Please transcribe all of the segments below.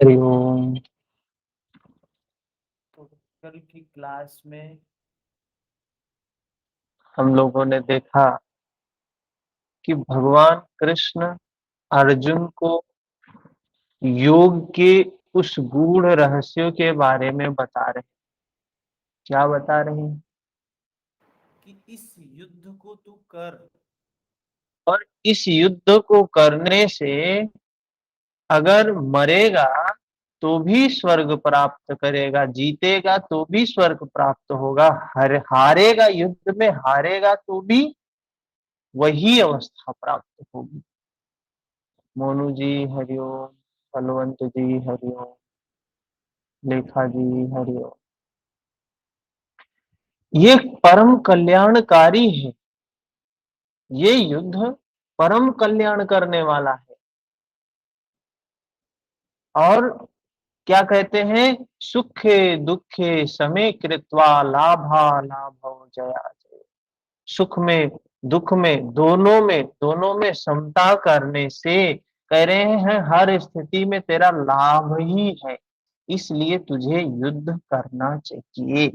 हरिओम। तो कल की क्लास में हम लोगों ने देखा कि भगवान कृष्ण अर्जुन को योग के उस गूढ़ रहस्यों के बारे में बता रहे। क्या बता रहे हैं? कि इस युद्ध को तू कर। और इस युद्ध को करने से अगर मरेगा तो भी स्वर्ग प्राप्त करेगा, जीतेगा तो भी स्वर्ग प्राप्त होगा, हारेगा, युद्ध में हारेगा तो भी वही अवस्था प्राप्त होगी। मोनू जी हरिओम, बलवंत जी हरिओम, लेखा जी हरिओम। ये परम कल्याणकारी है। ये युद्ध परम कल्याण करने वाला है। और क्या कहते हैं? सुखे दुखे समे कृत्वा लाभा लाभो जया जय। सुख में दुख में दोनों में समता करने से कह रहे हैं हर स्थिति में तेरा लाभ ही है, इसलिए तुझे युद्ध करना चाहिए।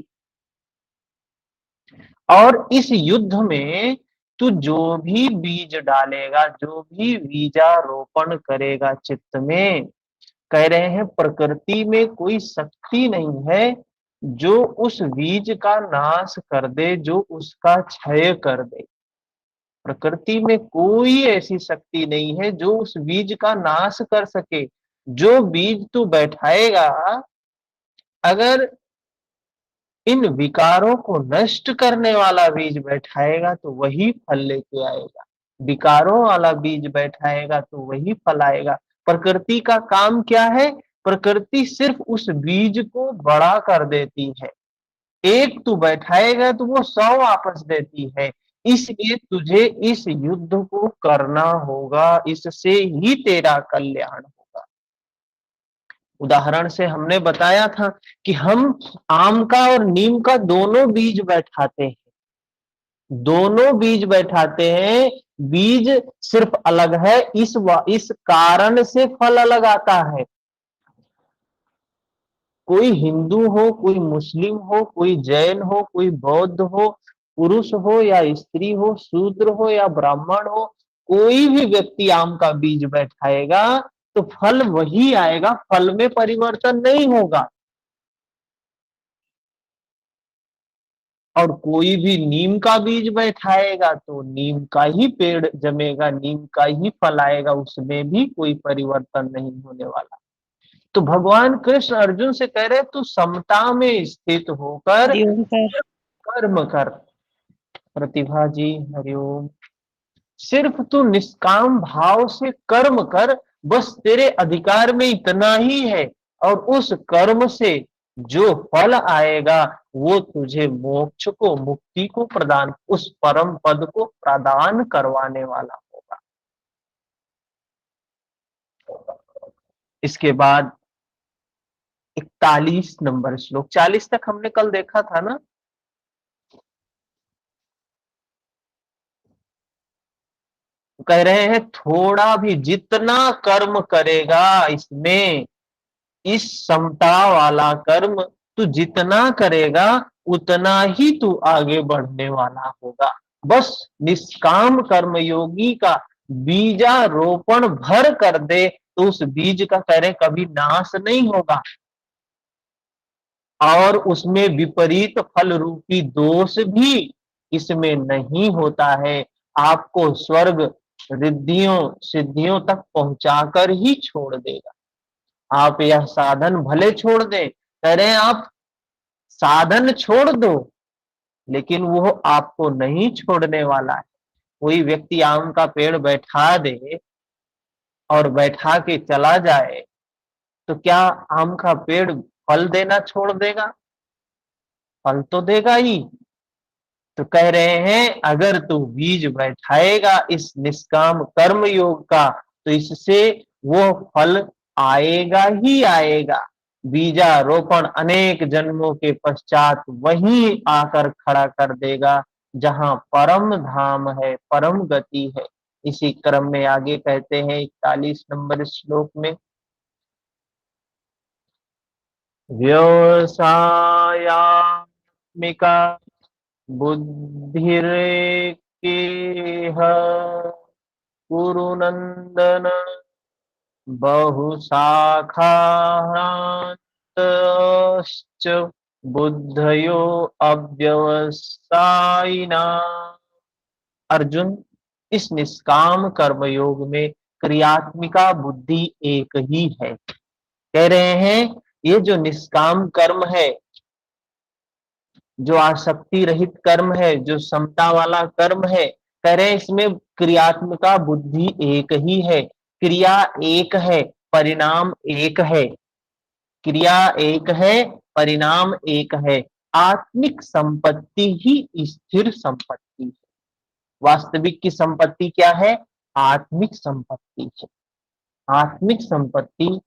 और इस युद्ध में तू जो भी बीज डालेगा, जो भी बीजारोपण करेगा चित्त में, कह रहे हैं प्रकृति में कोई शक्ति नहीं है जो उस बीज का नाश कर दे, जो उसका क्षय कर दे। प्रकृति में कोई ऐसी शक्ति नहीं है जो उस बीज का नाश कर सके। जो बीज तू बैठाएगा, अगर इन विकारों को नष्ट करने वाला बीज बैठाएगा तो वही फल लेके आएगा। विकारों वाला बीज बैठाएगा तो वही फल आएगा। प्रकृति का काम क्या है? प्रकृति सिर्फ उस बीज को बड़ा कर देती है। एक तू बैठाएगा तो वो 100 वापस देती है। इसलिए तुझे इस युद्ध को करना होगा, इससे ही तेरा कल्याण होगा। उदाहरण से हमने बताया था कि हम आम का और नीम का दोनों बीज बैठाते हैं। दोनों बीज बैठाते हैं। बीज सिर्फ अलग है, इस कारण से फल अलग आता है। कोई हिंदू हो, कोई मुस्लिम हो, कोई जैन हो, कोई बौद्ध हो, पुरुष हो या स्त्री हो, शूद्र हो या ब्राह्मण हो, कोई भी व्यक्ति आम का बीज बैठाएगा तो फल वही आएगा, फल में परिवर्तन नहीं होगा। और कोई भी नीम का बीज बैठाएगा तो नीम का ही पेड़ जमेगा, नीम का ही फल आएगा, उसमें भी कोई परिवर्तन नहीं होने वाला। तो भगवान कृष्ण अर्जुन से कह रहे तू समता में स्थित होकर हरिओम सर। कर्म कर। प्रतिभा जी हरिओम। सिर्फ तू निष्काम भाव से कर्म कर, बस तेरे अधिकार में इतना ही है। और उस कर्म से जो फल आएगा वो तुझे मोक्ष को, मुक्ति को प्रदान, उस परम पद को प्रदान करवाने वाला होगा। इसके बाद 41 नंबर श्लोक, 40 तक हमने कल देखा था ना। कह रहे हैं थोड़ा भी जितना कर्म करेगा इसमें, इस समता वाला कर्म तू जितना करेगा उतना ही तू आगे बढ़ने वाला होगा। बस निष्काम कर्मयोगी का बीजारोपण भर कर दे तो उस बीज का कह रहे कभी नाश नहीं होगा। और उसमें विपरीत फल रूपी दोष भी इसमें नहीं होता है। आपको स्वर्ग रिद्धियों सिद्धियों तक पहुंचाकर ही छोड़ देगा। आप यह साधन भले छोड़ दें, कह रहे हैं आप साधन छोड़ दो, लेकिन वो आपको नहीं छोड़ने वाला है। कोई व्यक्ति आम का पेड़ बैठा दे और बैठा के चला जाए तो क्या आम का पेड़ फल देना छोड़ देगा? फल तो देगा ही। तो कह रहे हैं अगर तू बीज बैठाएगा इस निष्काम कर्म योग का तो इससे वो फल आएगा ही आएगा। बीजारोपण अनेक जन्मों के पश्चात वही आकर खड़ा कर देगा जहां परम धाम है, परम गति है। इसी क्रम में आगे कहते हैं 41 नंबर श्लोक में, व्यवसायात्मिका बुद्धिरेकेह कुरु नंदन बहुशाखाश्च बुद्धयो अव्यवसायिना। अर्जुन, इस निष्काम कर्म योग में क्रियात्मिका बुद्धि एक ही है। कह रहे हैं ये जो निष्काम कर्म है, जो आसक्ति रहित कर्म है, जो समता वाला कर्म है, कह रहे हैं इसमें क्रियात्मिका बुद्धि एक ही है। क्रिया एक है, परिणाम एक है। क्रिया एक है, परिणाम एक है। आत्मिक संपत्ति ही स्थिर संपत्ति है। वास्तविक की संपत्ति क्या है? आत्मिक संपत्ति है। आत्मिक संपत्ति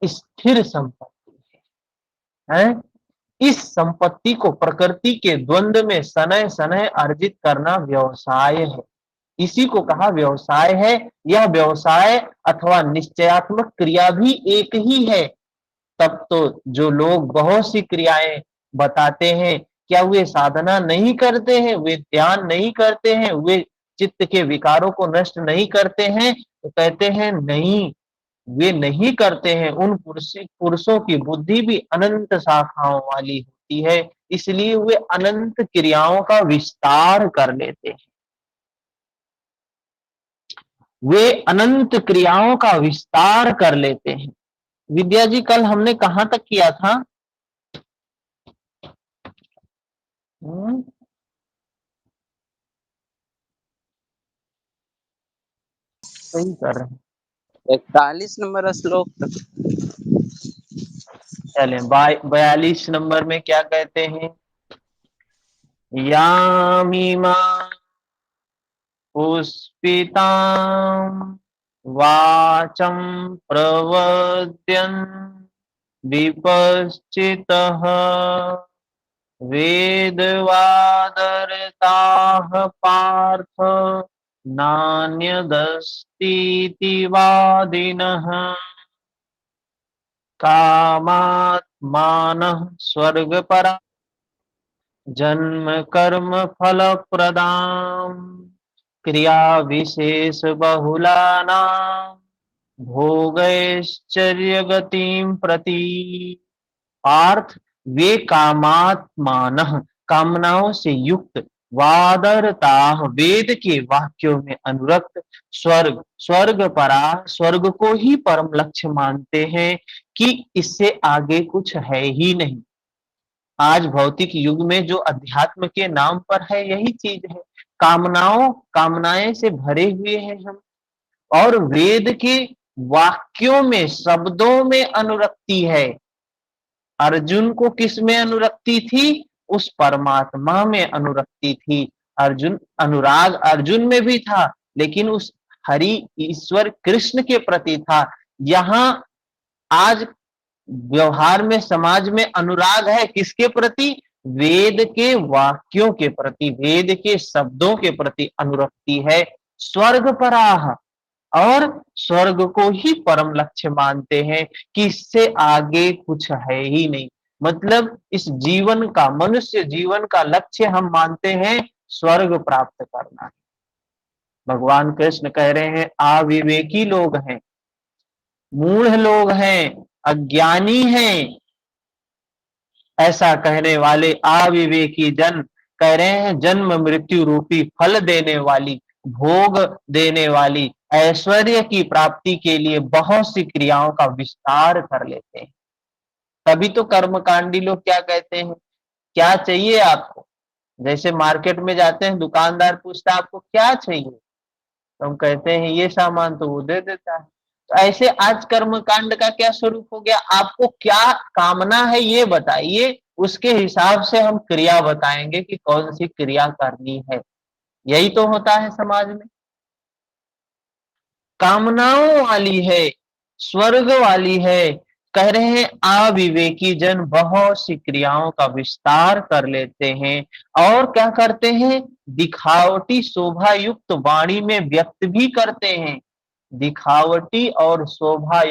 स्थिर संपत्ति है। इस संपत्ति को प्रकृति के द्वंद्व में सनय सनय अर्जित करना व्यवसाय है। इसी को कहा व्यवसाय है। यह व्यवसाय अथवा निश्चयात्मक क्रिया भी एक ही है। तब तो जो लोग बहुत सी क्रियाएं बताते हैं, क्या वे साधना नहीं करते हैं? वे ध्यान नहीं करते हैं? वे चित्त के विकारों को नष्ट नहीं करते हैं? तो कहते हैं नहीं, वे नहीं करते हैं। उन पुरुषों की बुद्धि भी अनंत शाखाओं वाली होती है, इसलिए वे अनंत क्रियाओं का विस्तार कर लेते हैं। वे अनंत क्रियाओं का विस्तार कर लेते हैं। विद्या जी, कल हमने कहां तक किया था? सही कर रहे हैं। 41 नंबर श्लोक तक। चले 42 नंबर में क्या कहते हैं? यामीमा पुष्पितां वाचं प्रवद्यन् विपश्चितः वेदवादरताः पार्थ नान्यदस्तीति वादिनः कामात्मानः स्वर्गपरा जन्म कर्म फल प्रदाम क्रिया विशेष बहुलानां भोगैश्चर्य गतिम प्रति। पार्थ, वे कामात्मान, कामनाओं से युक्त, वादरता, वेद के वाक्यों में अनुरक्त, स्वर्ग, स्वर्ग परा, स्वर्ग को ही परम लक्ष्य मानते हैं कि इससे आगे कुछ है ही नहीं। आज भौतिक युग में जो अध्यात्म के नाम पर है, यही चीज है। कामनाएं से भरे हुए हैं हम, और वेद के वाक्यों में, शब्दों में अनुरक्ति है। अर्जुन को किस में अनुरक्ति थी? उस परमात्मा में अनुरक्ति थी। अर्जुन, अनुराग अर्जुन में भी था, लेकिन उस हरि ईश्वर कृष्ण के प्रति था। यहां आज व्यवहार में, समाज में अनुराग है किसके प्रति? वेद के वाक्यों के प्रति, वेद के शब्दों के प्रति अनुरक्ति है। स्वर्ग पराह, और स्वर्ग को ही परम लक्ष्य मानते हैं कि इससे आगे कुछ है ही नहीं। मतलब इस जीवन का, मनुष्य जीवन का लक्ष्य हम मानते हैं स्वर्ग प्राप्त करना। भगवान कृष्ण कह रहे हैं अविवेकी लोग हैं, मूढ़ लोग हैं, अज्ञानी हैं, ऐसा कहने वाले अविवेकी जन कह रहे हैं जन्म मृत्यु रूपी फल देने वाली, भोग देने वाली, ऐश्वर्य की प्राप्ति के लिए बहुत सी क्रियाओं का विस्तार कर लेते हैं। तभी तो कर्मकांडी लोग क्या कहते हैं, क्या चाहिए आपको? जैसे मार्केट में जाते हैं, दुकानदार पूछता है आपको क्या चाहिए, तो हम कहते हैं ये सामान, तो वो दे देता है। तो ऐसे आज कर्मकांड का क्या स्वरूप हो गया? आपको क्या कामना है ये बताइए, उसके हिसाब से हम क्रिया बताएंगे कि कौन सी क्रिया करनी है। यही तो होता है समाज में। कामनाओं वाली है, स्वर्ग वाली है। कह रहे हैं अविवेकी जन बहुत सी क्रियाओं का विस्तार कर लेते हैं, और क्या करते हैं? दिखावटी शोभा युक्त वाणी में व्यक्त भी करते हैं। दिखावटी और शोभा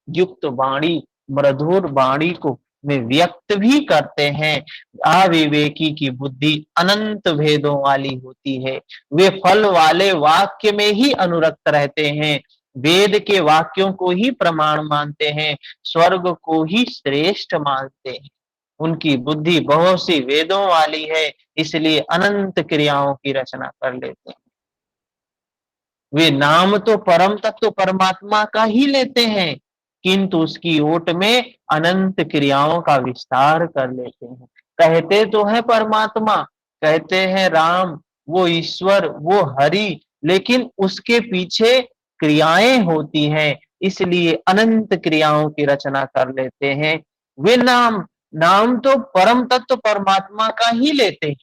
युक्त वाणी, मधुर वाणी को में व्यक्त भी करते हैं। अविवेकी की बुद्धि अनंत भेदों वाली होती है, वे फल वाले वाक्य में ही अनुरक्त रहते हैं, वेद के वाक्यों को ही प्रमाण मानते हैं, स्वर्ग को ही श्रेष्ठ मानते हैं। उनकी बुद्धि बहुत सी वेदों वाली है, इसलिए अनंत क्रियाओं की रचना कर लेते हैं। वे नाम तो परम तत्व परमात्मा का ही लेते हैं, किंतु उसकी ओट में अनंत क्रियाओं का विस्तार कर लेते हैं। कहते तो है परमात्मा, कहते हैं राम, वो ईश्वर, वो हरि, लेकिन उसके पीछे क्रियाएं होती हैं, इसलिए अनंत क्रियाओं की रचना कर लेते हैं। वे नाम नाम तो परम तत्व परमात्मा का ही लेते हैं,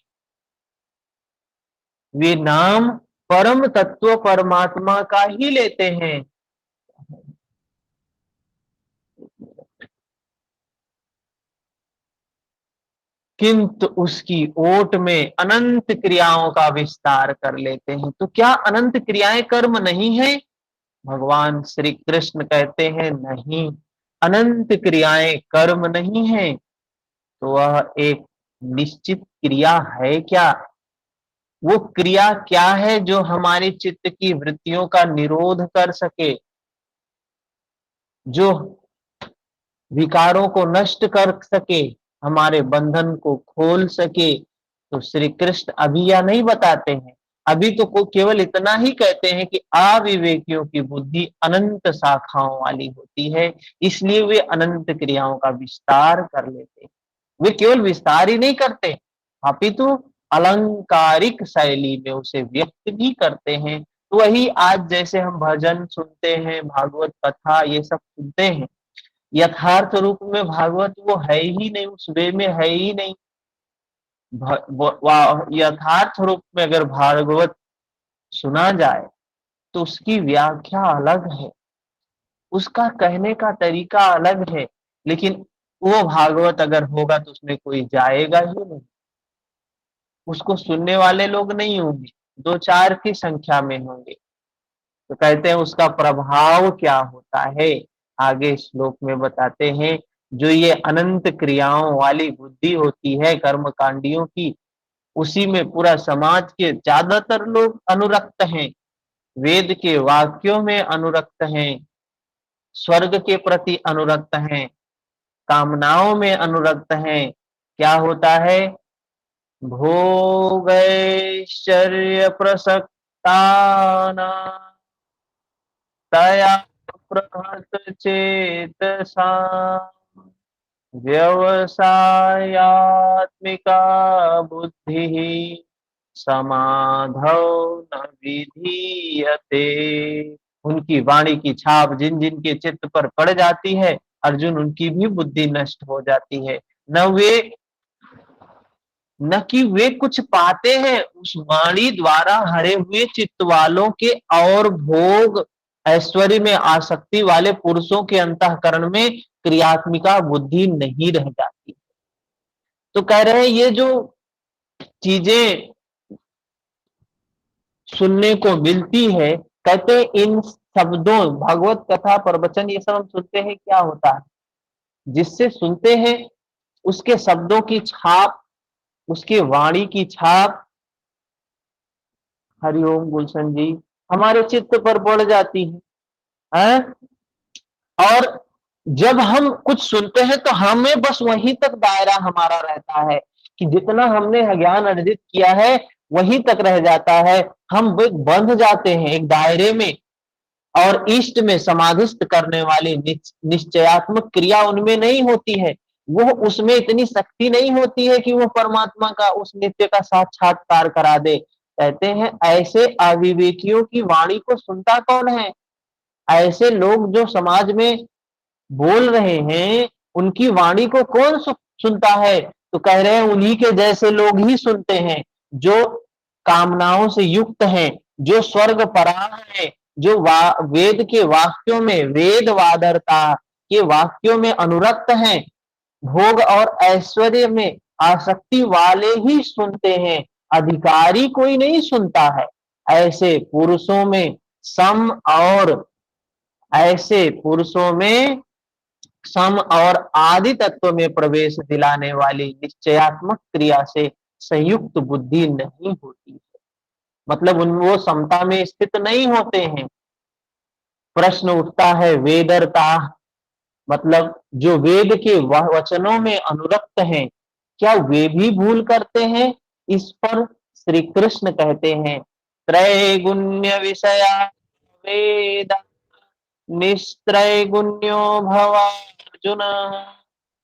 वे नाम परम तत्व परमात्मा का ही लेते हैं, किंतु उसकी ओट में अनंत क्रियाओं का विस्तार कर लेते हैं। तो क्या अनंत क्रियाएं कर्म नहीं है? भगवान श्री कृष्ण कहते हैं नहीं, अनंत क्रियाएं कर्म नहीं है, तो वह एक निश्चित क्रिया है क्या? वो क्रिया क्या है जो हमारे चित्त की वृत्तियों का निरोध कर सके, जो विकारों को नष्ट कर सके, हमारे बंधन को खोल सके? तो श्री कृष्ण अभी यह नहीं बताते हैं, अभी तो को केवल इतना ही कहते हैं कि अविवेकियों की बुद्धि अनंत शाखाओं वाली होती है, इसलिए वे अनंत क्रियाओं का विस्तार कर लेते हैं। वे केवल विस्तार ही नहीं करते, अपितु अलंकारिक शैली में उसे व्यक्त भी करते हैं। तो वही आज जैसे हम भजन सुनते हैं, भागवत कथा ये सब सुनते हैं, यथार्थ रूप में भागवत वो है ही नहीं, उस वे में है ही नहीं। यथार्थ रूप में अगर भागवत सुना जाए तो उसकी व्याख्या अलग है, उसका कहने का तरीका अलग है, लेकिन वो भागवत अगर होगा तो उसमें कोई जाएगा ही नहीं, उसको सुनने वाले लोग नहीं होंगे, दो चार की संख्या में होंगे। तो कहते हैं उसका प्रभाव क्या होता है, आगे श्लोक में बताते हैं। जो ये अनंत क्रियाओं वाली बुद्धि होती है कर्मकांडियों की, उसी में पूरा समाज के ज्यादातर लोग अनुरक्त हैं, वेद के वाक्यों में अनुरक्त हैं, स्वर्ग के प्रति अनुरक्त हैं, कामनाओं में अनुरक्त हैं। क्या होता है? भोगैश्चर्य प्रसक्ताना तया प्रहत चेतसा व्यवसायात्मिका बुद्धि समाधौ न विधीयते। उनकी वाणी की छाप जिन जिन के चित्त पर पड़ जाती है, अर्जुन, उनकी भी बुद्धि नष्ट हो जाती है। न कि वे कुछ पाते हैं, उस वाणी द्वारा हरे हुए चित्त वालों के और भोग ऐश्वर्य में आसक्ति वाले पुरुषों के अंतःकरण में क्रियात्मिका बुद्धि नहीं रह जाती। तो कह रहे हैं ये जो चीजें सुनने को मिलती है, कहते हैं इन शब्दों, भगवत कथा प्रवचन ये सब हम सुनते हैं, क्या होता है? जिससे सुनते हैं उसके शब्दों की छाप, उसके वाणी की छाप, हरिओम गुलशन जी, हमारे चित्त पर पड़ जाती है। और जब हम कुछ सुनते हैं तो हमें बस वहीं तक दायरा हमारा रहता है कि जितना हमने ज्ञान अर्जित किया है वहीं तक रह जाता है, हम बंध जाते हैं एक दायरे में, और इष्ट में समाधिस्थ करने वाली निश्चयात्मक क्रिया उनमें नहीं होती है, वो उसमें इतनी शक्ति नहीं होती है कि वो परमात्मा का उस नित्य का साक्षात्कार करा दे। कहते हैं ऐसे अविवेकियों की वाणी को सुनता कौन है? ऐसे लोग जो समाज में बोल रहे हैं उनकी वाणी को कौन सुनता है? तो कह रहे हैं उन्हीं के जैसे लोग ही सुनते हैं, जो कामनाओं से युक्त हैं, जो स्वर्ग पराह हैं, जो वेद के वाक्यों में, वेद वादरता के वाक्यों में अनुरक्त हैं, भोग और ऐश्वर्य में आसक्ति वाले ही सुनते हैं, अधिकारी कोई नहीं सुनता है। ऐसे पुरुषों में सम और आदि तत्व में प्रवेश दिलाने वाली निश्चयात्मक क्रिया से संयुक्त बुद्धि नहीं होती है। मतलब उन वो समता में स्थित नहीं होते हैं। प्रश्न उठता है वेदरता, मतलब जो वेद के वचनों में अनुरक्त हैं, क्या वे भी भूल करते हैं? इस पर श्री कृष्ण कहते हैं, त्रैगुण्य विषया वेद निस्त्रैगुण्यो भवार्जुन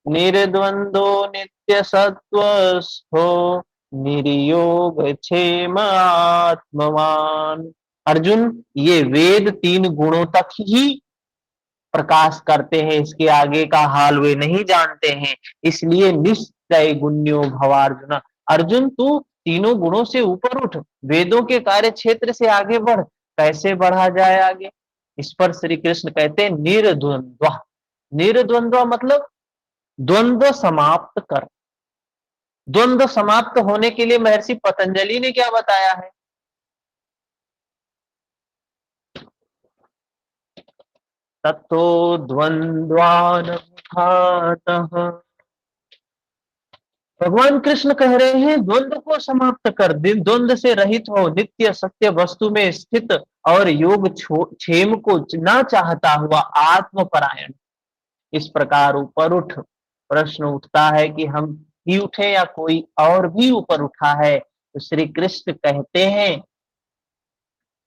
निर्द्वंदो नित्य सत्वस्थो निर्योग क्षेम आत्मवान। अर्जुन, ये वेद तीन गुणों तक ही प्रकाश करते हैं, इसके आगे का हाल वे नहीं जानते हैं। इसलिए निश्चय गुण्यो भवार्जुन, अर्जुन तू तीनों गुणों से ऊपर उठ, वेदों के कार्य क्षेत्र से आगे बढ़। कैसे बढ़ा जाए आगे? इस पर श्री कृष्ण कहते हैं निर्द्वंद्व। निर्द्वंद्व मतलब द्वंद्व समाप्त कर। द्वंद्व समाप्त होने के लिए महर्षि पतंजलि ने क्या बताया है? तत्तो द्वंद्वान मुखातः। भगवान कृष्ण कह रहे हैं द्वंद्व को समाप्त कर, द्वंद्व से रहित हो, नित्य सत्य वस्तु में स्थित और योग क्षेम को ना चाहता हुआ आत्मपरायण इस प्रकार ऊपर उठ। प्रश्न उठता है कि हम ही उठे या कोई और भी ऊपर उठा है? तो श्री कृष्ण कहते हैं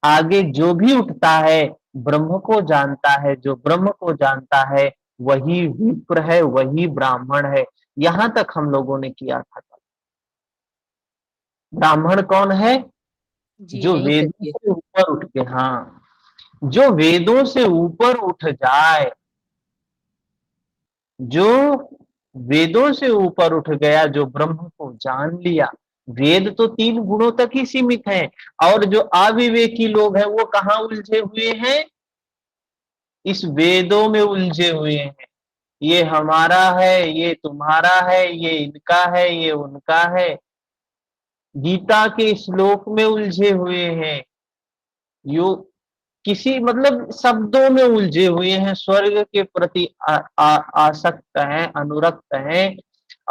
आगे जो भी उठता है ब्रह्म को जानता है, जो ब्रह्म को जानता है वही विप्र है, वही ब्राह्मण है। यहां तक हम लोगों ने किया था। ब्राह्मण कौन है? जी जो यहीं तक वेदों है। से ऊपर उठ के, हाँ, जो वेदों से ऊपर उठ जाए, जो वेदों से ऊपर उठ गया, जो ब्रह्म को जान लिया। वेद तो तीन गुणों तक ही सीमित है, और जो अविवेकी लोग हैं वो कहाँ उलझे हुए हैं? इस वेदों में उलझे हुए हैं। ये हमारा है, ये तुम्हारा है, ये इनका है, ये उनका है। गीता के श्लोक में उलझे हुए हैं। यो किसी मतलब शब्दों में उलझे हुए हैं, स्वर्ग के प्रति आसक्त हैं, अनुरक्त हैं,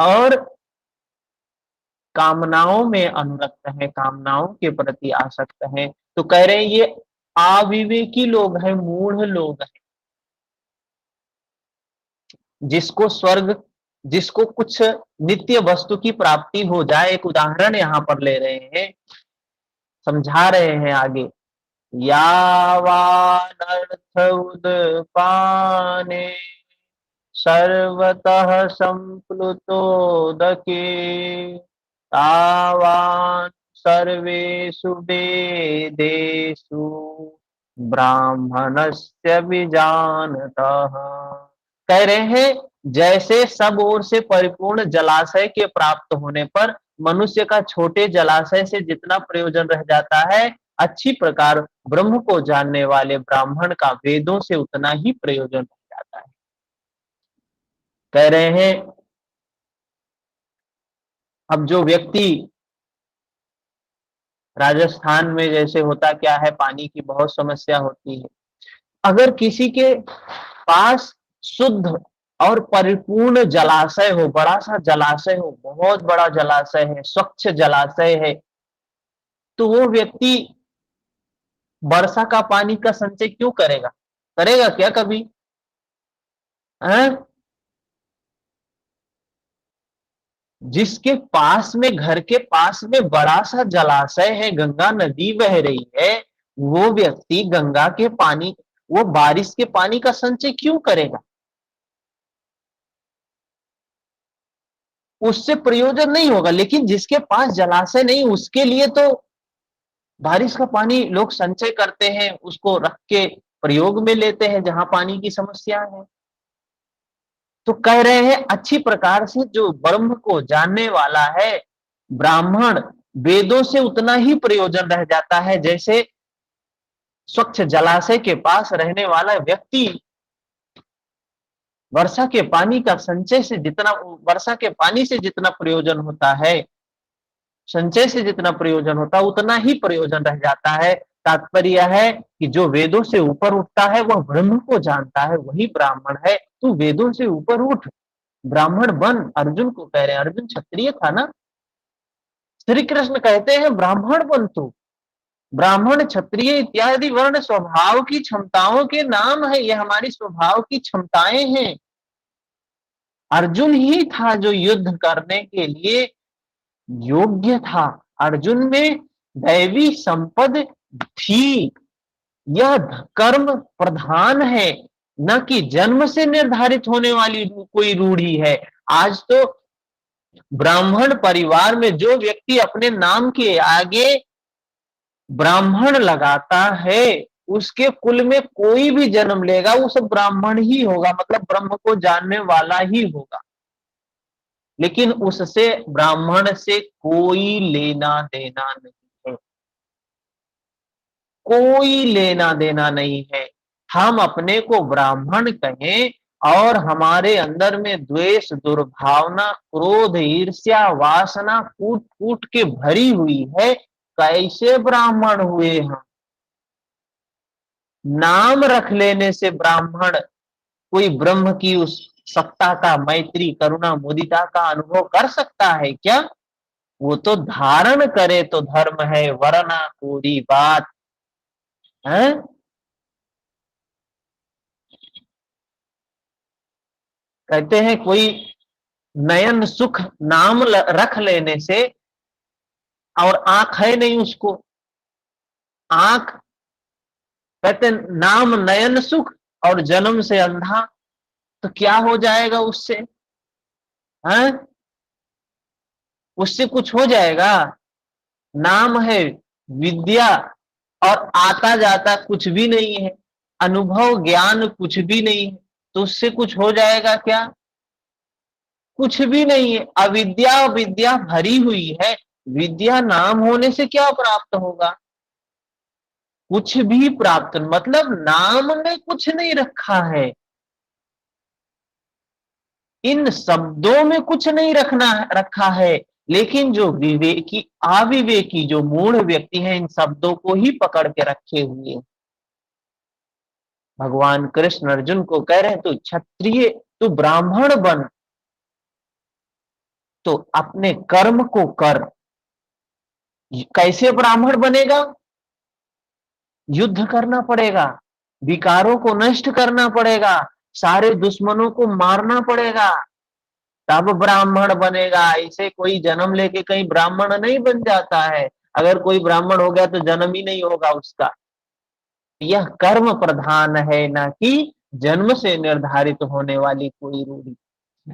और कामनाओं में अनुरक्त हैं, कामनाओं के प्रति आसक्त हैं। तो कह रहे हैं ये अविवेकी लोग हैं, मूढ़ लोग हैं। जिसको स्वर्ग, जिसको कुछ नित्य वस्तु की प्राप्ति हो जाए, एक उदाहरण यहां पर ले रहे हैं, समझा रहे हैं आगे। यावानर्थ उदपाने सर्वतः संप्लुतोदके तावान् सर्वेषु वेदेषु ब्राह्मणस्य विजानतः। कह रहे हैं जैसे सब ओर से परिपूर्ण जलाशय के प्राप्त होने पर मनुष्य का छोटे जलाशय से जितना प्रयोजन रह जाता है, अच्छी प्रकार ब्रह्म को जानने वाले ब्राह्मण का वेदों से उतना ही प्रयोजन रह जाता है। कह रहे हैं अब जो व्यक्ति, राजस्थान में जैसे होता क्या है, पानी की बहुत समस्या होती है। अगर किसी के पास शुद्ध और परिपूर्ण जलाशय हो, बड़ा सा जलाशय हो, बहुत बड़ा जलाशय है, स्वच्छ जलाशय है, तो वो व्यक्ति वर्षा का पानी का संचय क्यों करेगा? करेगा क्या कभी? है? जिसके पास में, घर के पास में बड़ा सा जलाशय है, गंगा नदी बह रही है, वो व्यक्ति गंगा के पानी, वो बारिश के पानी का संचय क्यों करेगा? उससे प्रयोजन नहीं होगा। लेकिन जिसके पास जलाशय नहीं, उसके लिए तो बारिश का पानी लोग संचय करते हैं, उसको रख के प्रयोग में लेते हैं जहां पानी की समस्या है। तो कह रहे हैं अच्छी प्रकार से जो ब्रह्म को जानने वाला है ब्राह्मण, वेदों से उतना ही प्रयोजन रह जाता है जैसे स्वच्छ जलाशय के पास रहने वाला व्यक्ति वर्षा के पानी का संचय से जितना, वर्षा के पानी से जितना प्रयोजन होता है, संचय से जितना प्रयोजन होता है, उतना ही प्रयोजन रह जाता है। तात्पर्य है कि जो वेदों से ऊपर उठता है वह ब्रह्म को जानता है, वही ब्राह्मण है। तू वेदों से ऊपर उठ, ब्राह्मण बन। अर्जुन को कह रहे हैं, अर्जुन क्षत्रिय था ना। श्री कृष्ण कहते हैं ब्राह्मण बन तू। ब्राह्मण, क्षत्रिय इत्यादि वर्ण स्वभाव की क्षमताओं के नाम है, ये हमारी स्वभाव की क्षमताएं हैं। अर्जुन ही था जो युद्ध करने के लिए योग्य था। अर्जुन में दैवी संपद थी। यह कर्म प्रधान है, न कि जन्म से निर्धारित होने वाली कोई रूढ़ी है। आज तो ब्राह्मण परिवार में जो व्यक्ति अपने नाम के आगे ब्राह्मण लगाता है, उसके कुल में कोई भी जन्म लेगा वो सब ब्राह्मण ही होगा, मतलब ब्रह्म को जानने वाला ही होगा। लेकिन उससे, ब्राह्मण से कोई लेना देना नहीं है, कोई लेना देना नहीं है। हम अपने को ब्राह्मण कहें और हमारे अंदर में द्वेष, दुर्भावना, क्रोध, ईर्ष्या, वासना कूट कूट के भरी हुई है, कैसे ब्राह्मण हुए हम? नाम रख लेने से ब्राह्मण कोई ब्रह्म की उस सत्ता का, मैत्री, करुणा, मुदिता का अनुभव कर सकता है क्या? वो तो धारण करे तो धर्म है, वरना कोरी बात है। कहते हैं कोई नयन सुख नाम रख लेने से, और आंख है नहीं उसको, आंख, कहते नाम नयन सुख और जन्म से अंधा, तो क्या हो जाएगा उससे? हैं? उससे कुछ हो जाएगा? नाम है, विद्या, और आता जाता कुछ भी नहीं है, अनुभव ज्ञान कुछ भी नहीं है, तो उससे कुछ हो जाएगा क्या? कुछ भी नहीं है। अविद्या विद्या भरी हुई है, विद्या नाम होने से क्या प्राप्त होगा? कुछ भी प्राप्त, मतलब नाम में कुछ नहीं रखा है, इन शब्दों में कुछ नहीं रखा है। लेकिन जो विवेकी, अविवेकी, जो मूढ़ व्यक्ति है, इन शब्दों को ही पकड़ के रखे हुए। भगवान कृष्ण अर्जुन को कह रहे हैं तू क्षत्रिय, तू ब्राह्मण बन, तो अपने कर्म को कर। कैसे ब्राह्मण बनेगा? युद्ध करना पड़ेगा, विकारों को नष्ट करना पड़ेगा, सारे दुश्मनों को मारना पड़ेगा, तब ब्राह्मण बनेगा। ऐसे कोई जन्म लेके कहीं ब्राह्मण नहीं बन जाता है। अगर कोई ब्राह्मण हो गया तो जन्म ही नहीं होगा उसका। यह कर्म प्रधान है, ना कि जन्म से निर्धारित होने वाली कोई रूढ़ी।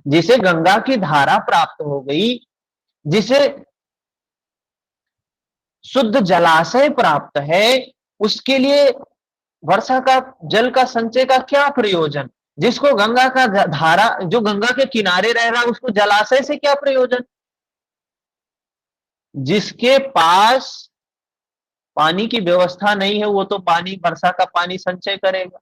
जिसे गंगा की धारा प्राप्त हो गई, जिसे शुद्ध जलाशय प्राप्त है, उसके लिए वर्षा का जल का संचय का क्या प्रयोजन? जिसको गंगा का धारा, जो गंगा के किनारे रह रहा, उसको जलाशय से क्या प्रयोजन? जिसके पास पानी की व्यवस्था नहीं है, वो तो पानी, वर्षा का पानी संचय करेगा,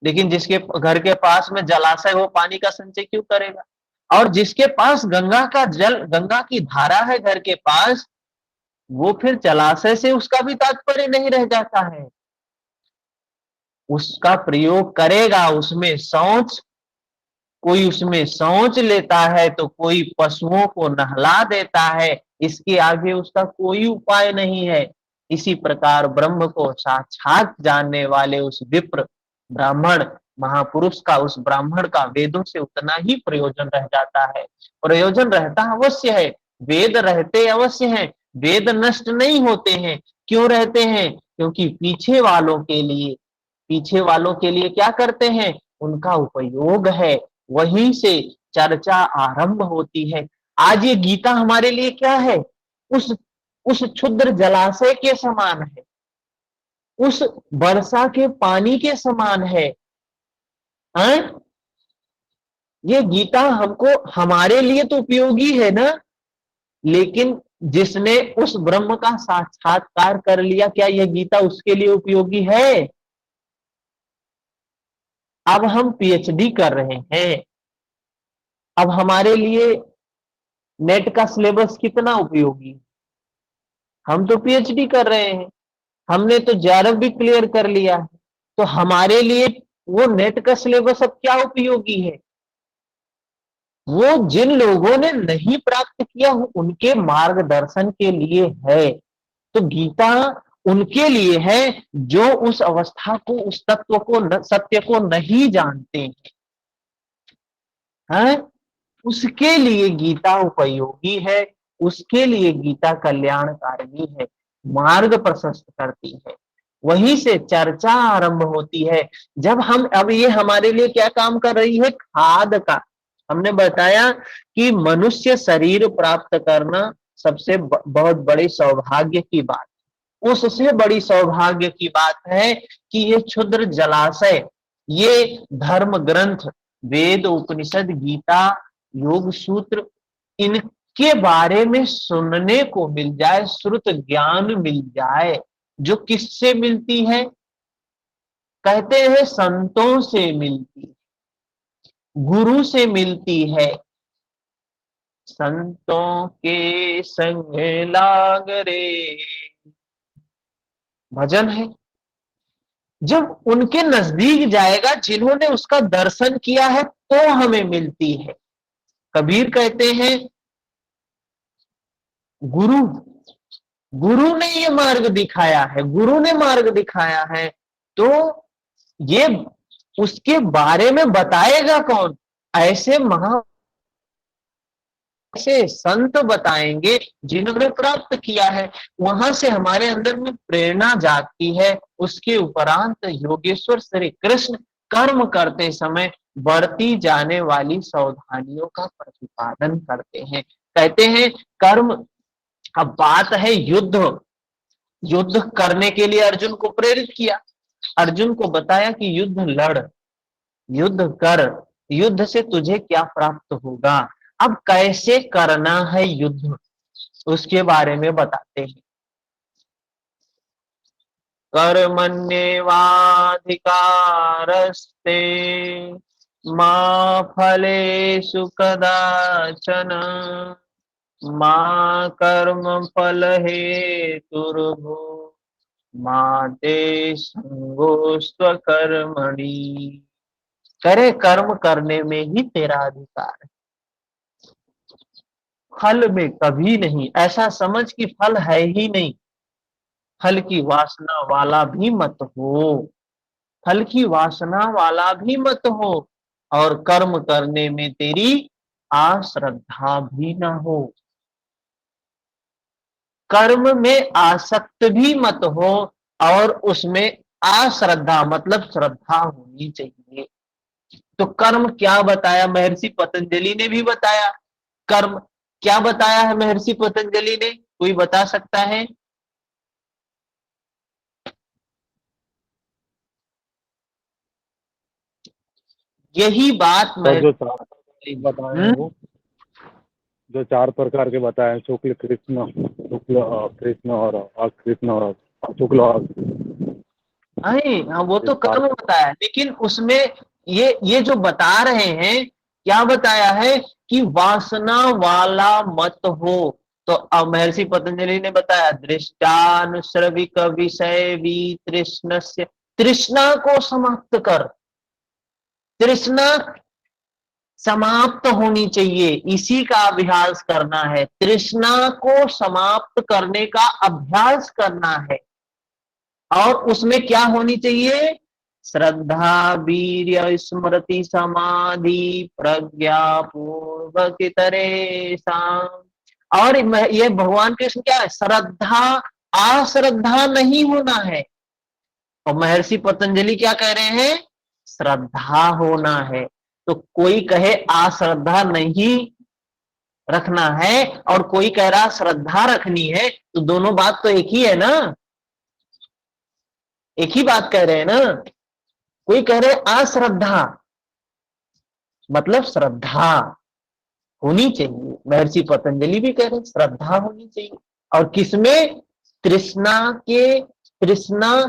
लेकिन जिसके घर के पास में जलाशय, वो पानी का संचय क्यों करेगा? और जिसके पास गंगा का जल, गंगा की धारा है घर के पास, वो फिर जलाशय से उसका भी तात्पर्य नहीं रह जाता है, उसका प्रयोग करेगा। उसमें शौच, कोई उसमें शौच लेता है, तो कोई पशुओं को नहला देता है, इसके आगे उसका कोई उपाय नहीं है। इसी प्रकार ब्रह्म को साक्षात जानने वाले उस विप्र, ब्राह्मण, महापुरुष का, उस ब्राह्मण का वेदों से उतना ही प्रयोजन रह जाता है। प्रयोजन रहता अवश्य है, वेद रहते अवश्य हैं, वेद नष्ट नहीं होते हैं। क्यों रहते हैं? क्योंकि पीछे वालों के लिए, पीछे वालों के लिए क्या करते हैं? उनका उपयोग है, वहीं से चर्चा आरंभ होती है। आज ये गीता हमारे लिए क्या है? उस क्षुद्र जलाशय के समान है, उस वर्षा के पानी के समान है। हाँ? ये गीता हमको, हमारे लिए तो उपयोगी है ना, लेकिन जिसने उस ब्रह्म का साक्षात्कार कर लिया, क्या यह गीता उसके लिए उपयोगी है? अब हम पीएचडी कर रहे हैं, अब हमारे लिए नेट का सिलेबस कितना उपयोगी? हम तो पीएचडी कर रहे हैं, हमने तो 11वीं भी क्लियर कर लिया है, तो हमारे लिए वो नेट का सिलेबस अब क्या उपयोगी है? वो जिन लोगों ने नहीं प्राप्त किया उनके मार्गदर्शन के लिए है। तो गीता उनके लिए है जो उस अवस्था को, उस तत्व को, सत्य को नहीं जानते हैं। उसके लिए गीता उपयोगी है, उसके लिए गीता कल्याणकारी है, मार्ग प्रशस्त करती है। वहीं से चर्चा आरंभ होती है। जब हम, अब ये हमारे लिए क्या काम कर रही है? खाद का। हमने बताया कि मनुष्य शरीर प्राप्त करना सबसे बहुत बड़ी सौभाग्य की बात, उससे बड़ी सौभाग्य की बात है कि ये क्षुद्र जलाशय, ये धर्म ग्रंथ, वेद, उपनिषद, गीता, योग सूत्र, इनके बारे में सुनने को मिल जाए, श्रुत ज्ञान मिल जाए। जो किससे मिलती है? कहते हैं संतों से मिलती है, गुरु से मिलती है। संतों के संग लाग रे, भजन है। जब उनके नजदीक जाएगा, जिन्होंने उसका दर्शन किया है, तो हमें मिलती है। कबीर कहते हैं गुरु, गुरु ने ये मार्ग दिखाया है, गुरु ने मार्ग दिखाया है, तो ये उसके बारे में बताएगा कौन? ऐसे ऐसे संत बताएंगे जिन्होंने प्राप्त किया है। वहां से हमारे अंदर में प्रेरणा जागती है। उसके उपरांत योगेश्वर श्री कृष्ण कर्म करते समय बढ़ती जाने वाली सावधानियों का प्रतिपादन करते हैं। कहते हैं कर्म, अब बात है युद्ध, युद्ध करने के लिए अर्जुन को प्रेरित किया। अर्जुन को बताया कि युद्ध लड़, युद्ध कर, युद्ध से तुझे क्या प्राप्त होगा। अब कैसे करना है युद्ध, उसके बारे में बताते हैं। कर्मण्येवाधिकारस्ते मा फलेषु कदाचन मा कर्म फल हेतुर्भू मा ते संगोस्त्व कर्मणि। करे कर्म करने में ही तेरा अधिकार है, फल में कभी नहीं। ऐसा समझ कि फल है ही नहीं, फल की वासना वाला भी मत हो, फल की वासना वाला भी मत हो, और कर्म करने में तेरी आश्रद्धा भी ना हो, कर्म में आसक्त भी मत हो, और उसमें आश्रद्धा मतलब श्रद्धा होनी चाहिए। तो कर्म क्या बताया? महर्षि पतंजलि ने भी बताया। कर्म क्या बताया है महर्षि पतंजलि ने? कोई बता सकता है? यही बात और जो महर्षि चार बताए हैं हम्म? वो, जो चार प्रकार के बताए हैं, शुक्ल कृष्ण, शुक्ल कृष्ण और अकृष्ण और शुक्ल और हाँ, वो ये तो चार। कर्म बताया, लेकिन उसमें ये जो बता रहे हैं, क्या बताया है? कि वासना वाला मत हो। तो अब महर्षि पतंजलि ने बताया दृष्टानुश्रविक विषय तृष्णस्य, तृष्णा को समाप्त कर, तृष्णा समाप्त होनी चाहिए, इसी का अभ्यास करना है। तृष्णा को समाप्त करने का अभ्यास करना है। और उसमें क्या होनी चाहिए? श्रद्धा, वीर्य, स्मृति, समाधि, प्रज्ञा पूर्वक इतरेषां। और ये भगवान कृष्ण क्या है? श्रद्धा, अश्रद्धा नहीं होना है। और महर्षि पतंजलि क्या कह रहे हैं? श्रद्धा होना है। तो कोई कहे अश्रद्धा नहीं रखना है, और कोई कह रहा श्रद्धा रखनी है, तो दोनों बात तो एक ही है ना, एक ही बात कह रहे हैं ना। कोई कह रहे अश्रद्धा, मतलब श्रद्धा होनी चाहिए। महर्षि पतंजलि भी कह रहे हैं श्रद्धा होनी चाहिए। और किसमें? तृष्णा के, तृष्णा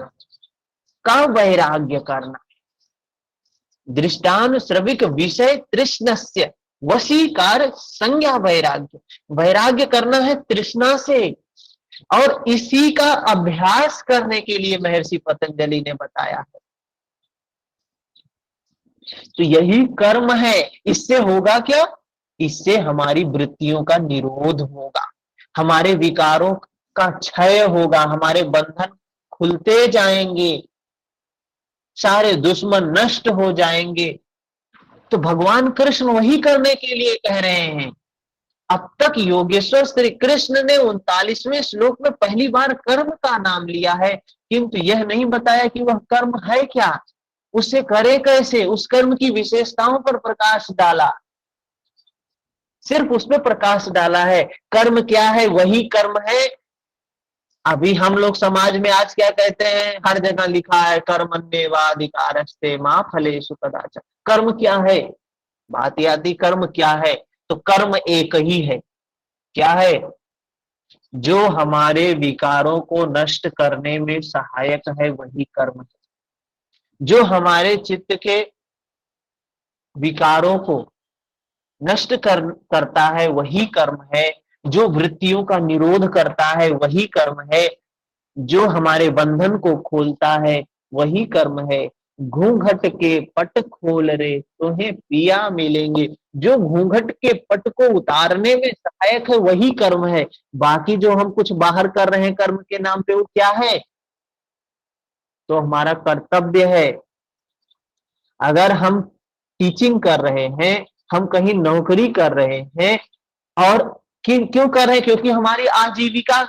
का वैराग्य करना। दृष्टान श्रविक विषय तृष्णस्य वशीकार संज्ञा वैराग्य, वैराग्य करना है तृष्णा से। और इसी का अभ्यास करने के लिए महर्षि पतंजलि ने बताया है। तो यही कर्म है। इससे होगा क्या? इससे हमारी वृत्तियों का निरोध होगा, हमारे विकारों का क्षय होगा, हमारे बंधन खुलते जाएंगे, सारे दुश्मन नष्ट हो जाएंगे। तो भगवान कृष्ण वही करने के लिए कह रहे हैं। अब तक योगेश्वर श्री कृष्ण ने 39वें श्लोक में पहली बार कर्म का नाम लिया है, किंतु यह नहीं बताया कि वह कर्म है क्या, उसे करे कैसे, उस कर्म की विशेषताओं पर प्रकाश डाला, सिर्फ उसमें प्रकाश डाला है। कर्म क्या है? वही कर्म है। अभी हम लोग समाज में आज क्या कहते हैं, हर जगह लिखा है कर्मण्येवाधिकारस्ते मा फलेषु कदाचन। कर्म क्या है? बात ये आती, कर्म क्या है? तो कर्म एक ही है। क्या है? जो हमारे विकारों को नष्ट करने में सहायक है वही कर्म है। जो हमारे चित्त के विकारों को नष्ट करता है वही कर्म है। जो वृत्तियों का निरोध करता है वही कर्म है। जो हमारे बंधन को खोलता है वही कर्म है। घूंघट के पट खोल रे तुम्हें पिया मिलेंगे। जो घूंघट के पट को उतारने में सहायक है वही कर्म है। बाकी जो हम कुछ बाहर कर रहे हैं कर्म के नाम पे, वो क्या है? तो हमारा कर्तव्य है। अगर हम टीचिंग कर रहे हैं, हम कहीं नौकरी कर रहे हैं, और क्यों कर रहे हैं? क्योंकि हमारी आजीविका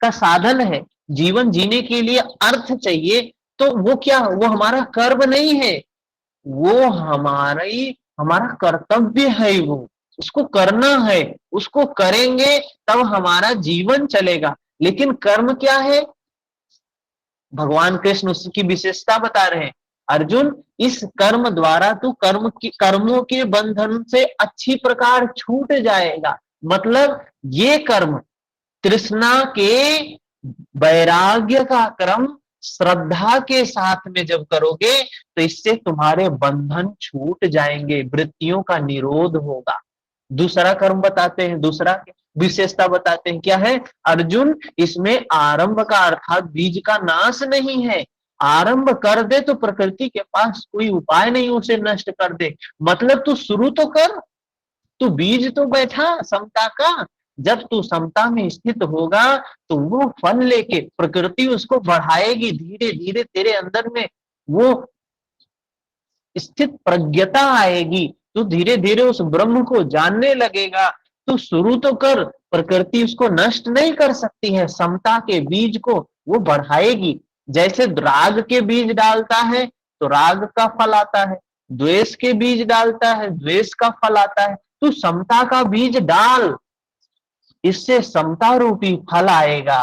का साधन है, जीवन जीने के लिए अर्थ चाहिए। तो वो क्या, वो हमारा कर्म नहीं है, वो हमारा कर्तव्य है। वो उसको करना है, उसको करेंगे तब हमारा जीवन चलेगा। लेकिन कर्म क्या है? भगवान कृष्ण उसकी विशेषता बता रहे हैं। अर्जुन, इस कर्म द्वारा तू कर्मों के बंधन से अच्छी प्रकार छूट जाएगा। मतलब ये कर्म तृष्णा के वैराग्य का क्रम श्रद्धा के साथ में जब करोगे तो इससे तुम्हारे बंधन छूट जाएंगे, वृत्तियों का निरोध होगा। दूसरा कर्म बताते हैं, दूसरा विशेषता बताते हैं, क्या है? अर्जुन, इसमें आरंभ का अर्थात बीज का नाश नहीं है। आरंभ कर दे तो प्रकृति के पास कोई उपाय नहीं उसे नष्ट कर दे। मतलब तू शुरू तो कर, तू बीज तो बैठा समता का। जब तू समता में स्थित होगा तो वो फल लेके प्रकृति उसको बढ़ाएगी, धीरे धीरे तेरे अंदर में वो स्थित प्रज्ञता आएगी, तो धीरे धीरे उस ब्रह्म को जानने लगेगा। तो शुरू तो कर, प्रकृति उसको नष्ट नहीं कर सकती है। समता के बीज को वो बढ़ाएगी। जैसे राग के बीज डालता है तो राग का फल आता है, द्वेष के बीज डालता है द्वेष का फल आता है। तू समता का बीज डाल, इससे समता रूपी फल आएगा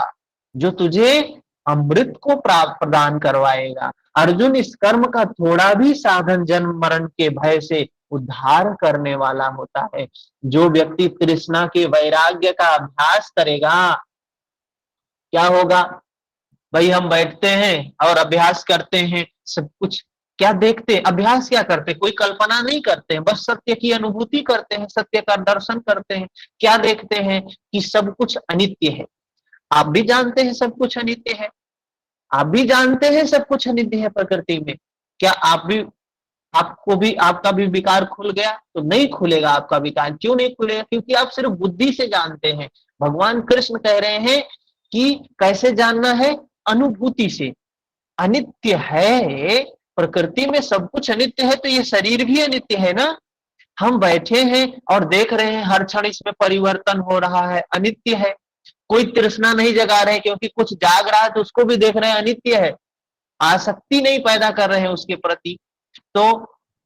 जो तुझे अमृत को प्रदान करवाएगा। अर्जुन, इस कर्म का थोड़ा भी साधन जन्म मरण के भय से उद्धार करने वाला होता है। जो व्यक्ति तृष्णा के वैराग्य का अभ्यास करेगा, क्या होगा भाई? हम बैठते हैं और अभ्यास करते हैं, सब कुछ क्या देखते हैं? अभ्यास क्या करते हैं? कोई कल्पना नहीं करते हैं, बस सत्य की अनुभूति करते हैं, सत्य का दर्शन करते हैं। क्या देखते हैं? कि सब कुछ अनित्य है। आप भी जानते हैं सब कुछ अनित्य है, आप भी जानते हैं सब कुछ अनित्य है प्रकृति में। क्या आपको भी आपका भी विकार खुल गया? तो नहीं खुलेगा आपका विकार। क्यों नहीं खुलेगा? क्योंकि आप सिर्फ बुद्धि से जानते हैं। भगवान कृष्ण कह रहे हैं कि कैसे जानना है? अनुभूति से। अनित्य है, प्रकृति में सब कुछ अनित्य है, तो ये शरीर भी अनित्य है ना। हम बैठे हैं और देख रहे हैं हर क्षण इसमें परिवर्तन हो रहा है, अनित्य है। कोई तृष्णा नहीं जगा रहे क्योंकि कुछ जाग रहा है तो उसको भी देख रहे हैं, अनित्य है। आसक्ति नहीं पैदा कर रहे हैं उसके प्रति, तो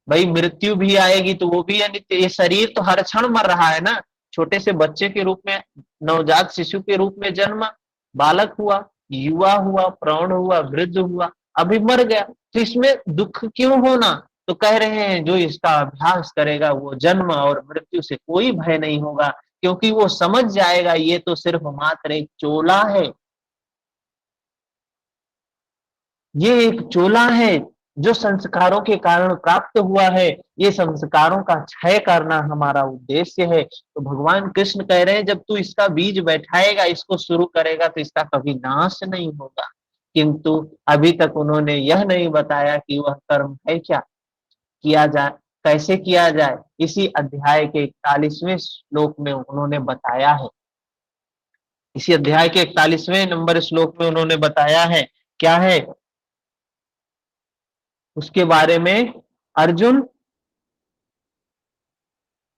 भाई मृत्यु भी आएगी तो वो भी अनित्य। ये शरीर तो हर क्षण मर रहा है ना। छोटे से बच्चे के रूप में, नवजात शिशु के रूप में जन्मा, बालक हुआ, युवा हुआ, प्रौढ़ हुआ, वृद्ध हुआ, अभी मर गया। तो इसमें दुख क्यों होना? तो कह रहे हैं जो इसका अभ्यास करेगा वो जन्म और मृत्यु से कोई भय नहीं होगा, क्योंकि वो समझ जाएगा ये तो सिर्फ मात्र एक चोला है, ये एक चोला है जो संस्कारों के कारण प्राप्त हुआ है। ये संस्कारों का क्षय करना हमारा उद्देश्य है। तो भगवान कृष्ण कह रहे हैं जब तू इसका बीज बैठाएगा, इसको शुरू करेगा, तो इसका कभी नाश नहीं होगा। किंतु अभी तक उन्होंने यह नहीं बताया कि वह कर्म है क्या। किया जाए, कैसे किया जाए, इसी अध्याय के 41वें श्लोक में उन्होंने बताया है। इसी अध्याय के 41वें नंबर श्लोक में उन्होंने बताया है। क्या है उसके बारे में? अर्जुन,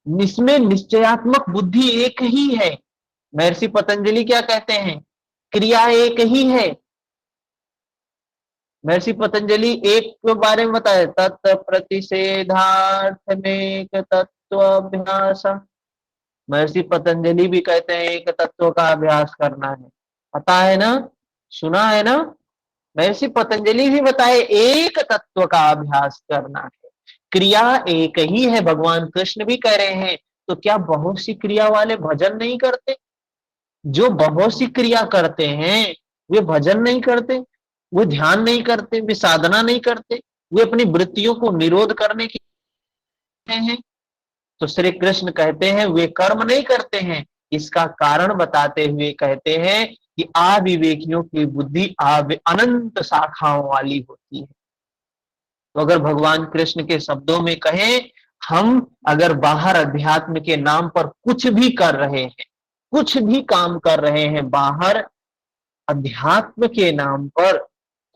इसमें निश्चयात्मक बुद्धि एक ही है। महर्षि पतंजलि क्या कहते हैं? क्रिया एक ही है। महर्षि पतंजलि एक के बारे में बताया, तत्व प्रतिषेधार्थ में तत्व अभ्यास। महर्षि पतंजलि भी कहते हैं एक तत्व का अभ्यास करना है। पता है ना, सुना है ना? महर्षि पतंजलि भी बताए एक तत्व का अभ्यास करना है। क्रिया एक ही है, भगवान कृष्ण भी कह रहे हैं। तो क्या बहुत सी क्रिया वाले भजन नहीं करते? जो बहुत सी क्रिया करते हैं वे भजन नहीं करते, वो ध्यान नहीं करते, वे साधना नहीं करते, वे अपनी वृत्तियों को निरोध करने के हैं। तो श्री कृष्ण कहते हैं वे कर्म नहीं करते हैं। इसका कारण बताते हुए कहते हैं कि अविवेकियों की बुद्धि अनंत शाखाओं वाली होती है। तो अगर भगवान कृष्ण के शब्दों में कहें, हम अगर बाहर अध्यात्म के नाम पर कुछ भी कर रहे हैं, कुछ भी काम कर रहे हैं, बाहर अध्यात्म के नाम पर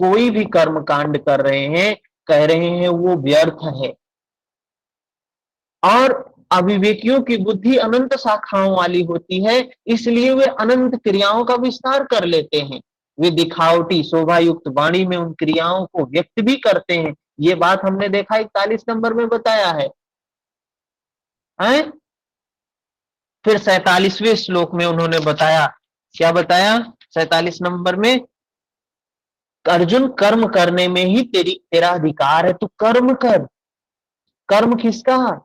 कोई भी कर्म कांड कर रहे हैं, कह रहे हैं वो व्यर्थ है। और अविवेकियों की बुद्धि अनंत शाखाओं वाली होती है, इसलिए वे अनंत क्रियाओं का विस्तार कर लेते हैं। वे दिखावटी शोभायुक्त वाणी में उन क्रियाओं को व्यक्त भी करते हैं। ये बात हमने देखा 41 नंबर में बताया है। फिर 47वें श्लोक में उन्होंने बताया, क्या बताया 47 नंबर में? अर्जुन, कर्म करने में ही तेरा अधिकार है, तू कर्म कर। कर्म किसका?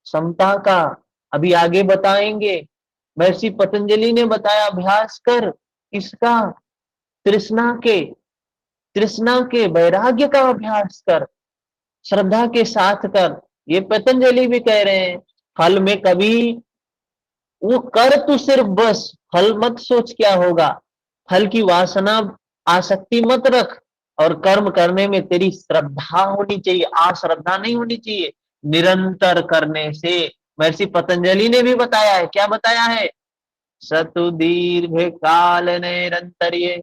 समता का। अभी आगे बताएंगे। महर्षि पतंजलि ने बताया अभ्यास कर इसका, तृष्णा के, तृष्णा के वैराग्य का अभ्यास कर, श्रद्धा के साथ कर। ये पतंजलि भी कह रहे हैं। फल में कभी वो कर, तू सिर्फ बस फल मत सोच क्या होगा, फल की वासना आसक्ति मत रख, और कर्म करने में तेरी श्रद्धा होनी चाहिए, अश्रद्धा नहीं होनी चाहिए। निरंतर करने से, महर्षि पतंजलि ने भी बताया है। क्या बताया है? सतु दीर्घ काल निरंतर्य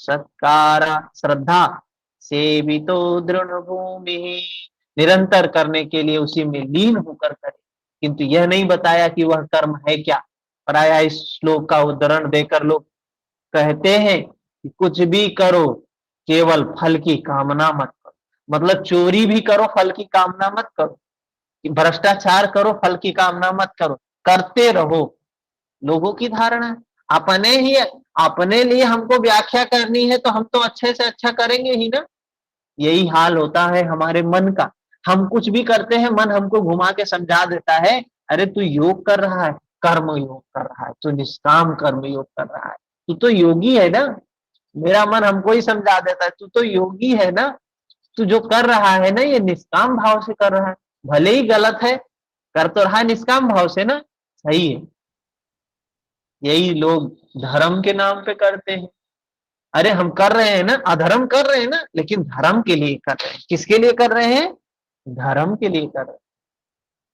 सत्कारा श्रद्धा सेवितो दृढ़ भूमि। निरंतर करने के लिए उसी में लीन होकर करे, किंतु यह नहीं बताया कि वह कर्म है क्या। प्राय इस श्लोक का उदाहरण देकर लोग कहते हैं कि कुछ भी करो, केवल फल की कामना मत करो। मतलब चोरी भी करो, फल की कामना मत करो, भ्रष्टाचार करो, फल की कामना मत करो, करते रहो। लोगों की धारणा है अपने लिए हमको व्याख्या करनी है तो हम तो अच्छे से अच्छा करेंगे ही ना। यही हाल होता है हमारे मन का। हम कुछ भी करते हैं, मन हमको घुमा के समझा देता है, अरे तू योग कर रहा है, कर्म योग कर रहा है, तू निष्काम कर्म योग कर रहा है, तू तो योगी है ना। मेरा मन हमको ही समझा देता है, तू तो योगी है ना, तू जो कर रहा है ना ये निष्काम भाव से कर रहा है, भले ही गलत है, कर तो रहा है निष्काम भाव से ना, सही है। यही लोग धर्म के नाम पे करते हैं। अरे हम कर रहे हैं ना, अधर्म कर रहे हैं ना, लेकिन धर्म के लिए कर रहे हैं। किसके लिए कर रहे हैं? धर्म के लिए कर रहे हैं।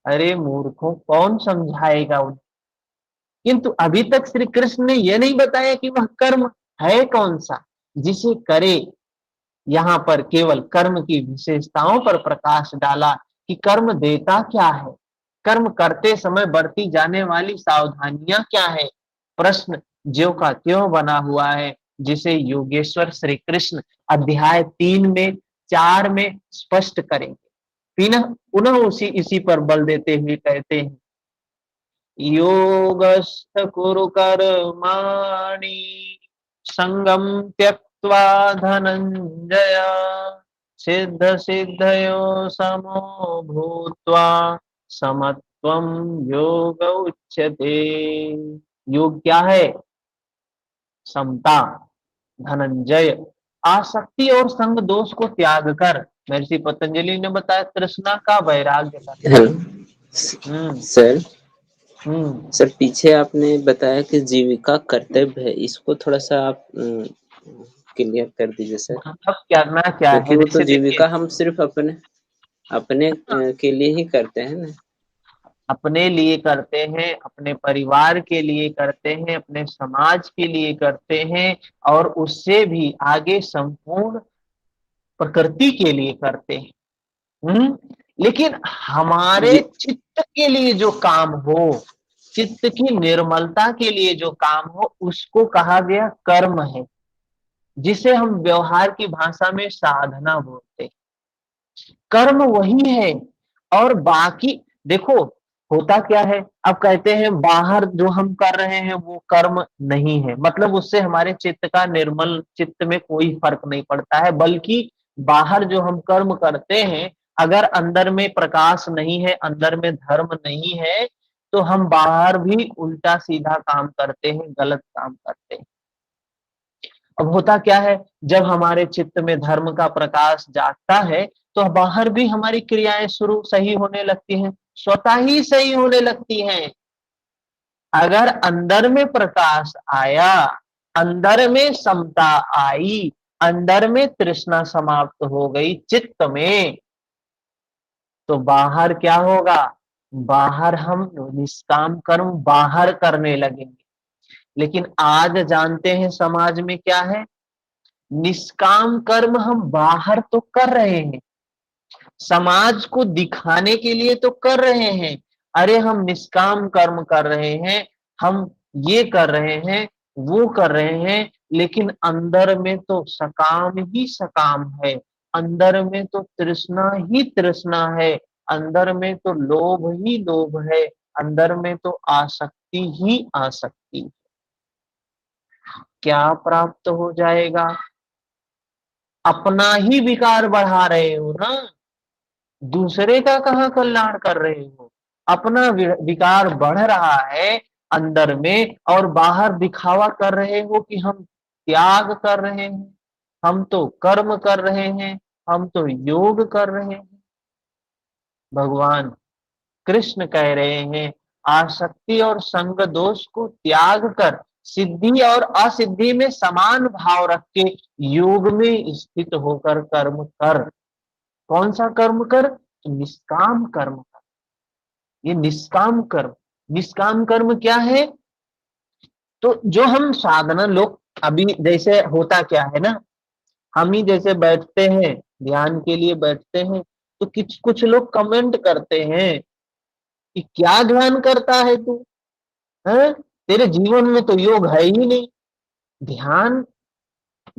अरे मूर्खों, कौन समझाएगा उन्हें? किंतु अभी तक श्री कृष्ण ने यह नहीं बताया कि वह कर्म है कौन सा जिसे करे। यहाँ पर केवल कर्म की विशेषताओं पर प्रकाश डाला कि कर्म देता क्या है, कर्म करते समय बरती जाने वाली सावधानियां क्या है। प्रश्न ज्यों का त्यों बना हुआ है, जिसे योगेश्वर श्री कृष्ण अध्याय 3 में 4 में स्पष्ट करेंगे। पुनः इसी पर बल देते हुए कहते हैं, योगस्थ कुरु कर्माणि संगम त्यक्त्वा धनंजय सिद्ध सिद्धयो समो भूत्वा समत्वं योग उच्यते। योग क्या है? समता। धनंजय, आसक्ति और संग दोष को त्याग कर, महर्षि पतंजलि ने बताया तृष्णा का वैराग्य का। Hello sir. सर पीछे आपने बताया कि जीविका कर्तव्य है, इसको थोड़ा सा आप क्लियर कर दीजिए सर। मतलब करना क्या है? क्योंकि वो तो जैसे देखिए, जीविका हम सिर्फ अपने अपने के लिए ही करते हैं ना, अपने लिए करते हैं, अपने परिवार के लिए करते हैं, अपने समाज के लिए करते हैं, और उससे भी आगे संपूर्ण प्रकृति के लिए करते हैं। लेकिन हमारे चित्त के लिए जो काम हो, चित्त की निर्मलता के लिए जो काम हो, उसको कहा गया कर्म है, जिसे हम व्यवहार की भाषा में साधना बोलते हैं। कर्म वही है, और बाकी देखो होता क्या है, अब कहते हैं बाहर जो हम कर रहे हैं वो कर्म नहीं है, मतलब उससे हमारे चित्त का निर्मल चित्त में कोई फर्क नहीं पड़ता है, बल्कि बाहर जो हम कर्म करते हैं, अगर अंदर में प्रकाश नहीं है, अंदर में धर्म नहीं है, तो हम बाहर भी उल्टा सीधा काम करते हैं, गलत काम करते हैं। अब होता क्या है, जब हमारे चित्त में धर्म का प्रकाश जागता है, तो बाहर भी हमारी क्रियाएं शुरू सही होने लगती हैं, स्वतः ही सही होने लगती हैं। अगर अंदर में प्रकाश आया, अंदर में समता आई, अंदर में तृष्णा समाप्त हो गई चित्त में, तो बाहर क्या होगा, बाहर हम निष्काम कर्म बाहर करने लगेंगे। लेकिन आज जानते हैं समाज में क्या है, निष्काम कर्म हम बाहर तो कर रहे हैं, समाज को दिखाने के लिए तो कर रहे हैं, अरे हम निष्काम कर्म कर रहे हैं, हम ये कर रहे हैं, वो कर रहे हैं, लेकिन अंदर में तो सकाम ही सकाम है, अंदर में तो तृष्णा ही तृष्णा है, अंदर में तो लोभ ही लोभ है, अंदर में तो आसक्ति ही आसक्ति। क्या प्राप्त हो जाएगा, अपना ही विकार बढ़ा रहे हो ना, दूसरे का कहाँ कल्याण कर रहे हो। अपना विकार बढ़ रहा है अंदर में, और बाहर दिखावा कर रहे हो कि हम त्याग कर रहे हैं, हम तो कर्म कर रहे हैं, हम तो योग कर रहे हैं। भगवान कृष्ण कह रहे हैं, आसक्ति और संग दोष को त्याग कर सिद्धि और असिद्धि में समान भाव रख के योग में स्थित होकर कर्म कर। कौन सा कर्म कर, निष्काम कर्म कर। ये निष्काम कर्म, निष्काम कर्म क्या है, तो जो हम साधना लोग अभी जैसे होता क्या है ना, हम ही जैसे बैठते हैं ध्यान के लिए बैठते हैं, तो कुछ लोग कमेंट करते हैं कि क्या ध्यान करता है तू, है तेरे जीवन में तो योग है ही नहीं। ध्यान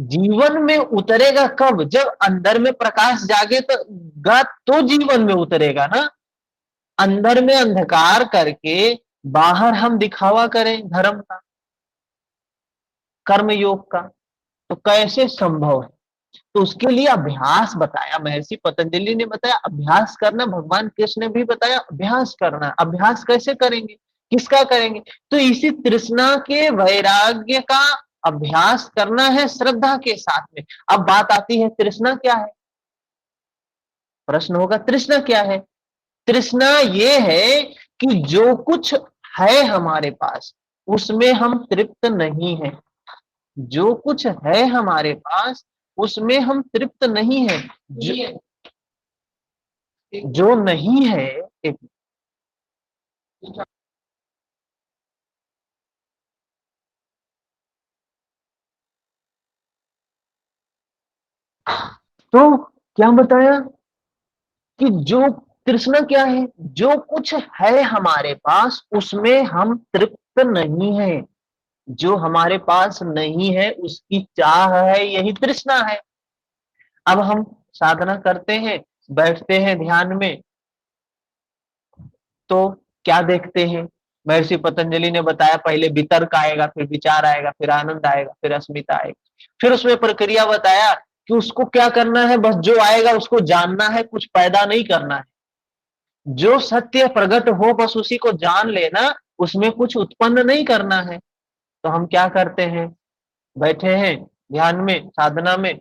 जीवन में उतरेगा कब, जब अंदर में प्रकाश जागे तो जीवन में उतरेगा ना। अंदर में अंधकार करके बाहर हम दिखावा करें धर्म का, कर्म योग का, तो कैसे संभव है। तो उसके लिए अभ्यास बताया, महर्षि पतंजलि ने बताया अभ्यास करना, भगवान कृष्ण ने भी बताया अभ्यास करना। अभ्यास कैसे करेंगे, किसका करेंगे, तो इसी तृष्णा के वैराग्य का अभ्यास करना है श्रद्धा के साथ में। अब बात आती है तृष्णा क्या है, प्रश्न होगा तृष्णा क्या है। तृष्णा ये है कि जो कुछ है हमारे पास उसमें हम तृप्त नहीं है, जो कुछ है हमारे पास उसमें हम तृप्त नहीं है, जो नहीं है। एक तो क्या बताया कि जो तृष्णा क्या है, जो कुछ है हमारे पास उसमें हम तृप्त नहीं है, जो हमारे पास नहीं है उसकी चाह है, यही तृष्णा है। अब हम साधना करते हैं, बैठते हैं ध्यान में, तो क्या देखते हैं, महर्षि पतंजलि ने बताया पहले वितर्क आएगा, फिर विचार आएगा, फिर आनंद आएगा, फिर अस्मिता आएगी, फिर उसमें प्रक्रिया बताया कि उसको क्या करना है, बस जो आएगा उसको जानना है, कुछ पैदा नहीं करना है। जो सत्य प्रकट हो बस उसी को जान लेना, उसमें कुछ उत्पन्न नहीं करना है। तो हम क्या करते हैं, बैठे हैं ध्यान में साधना में,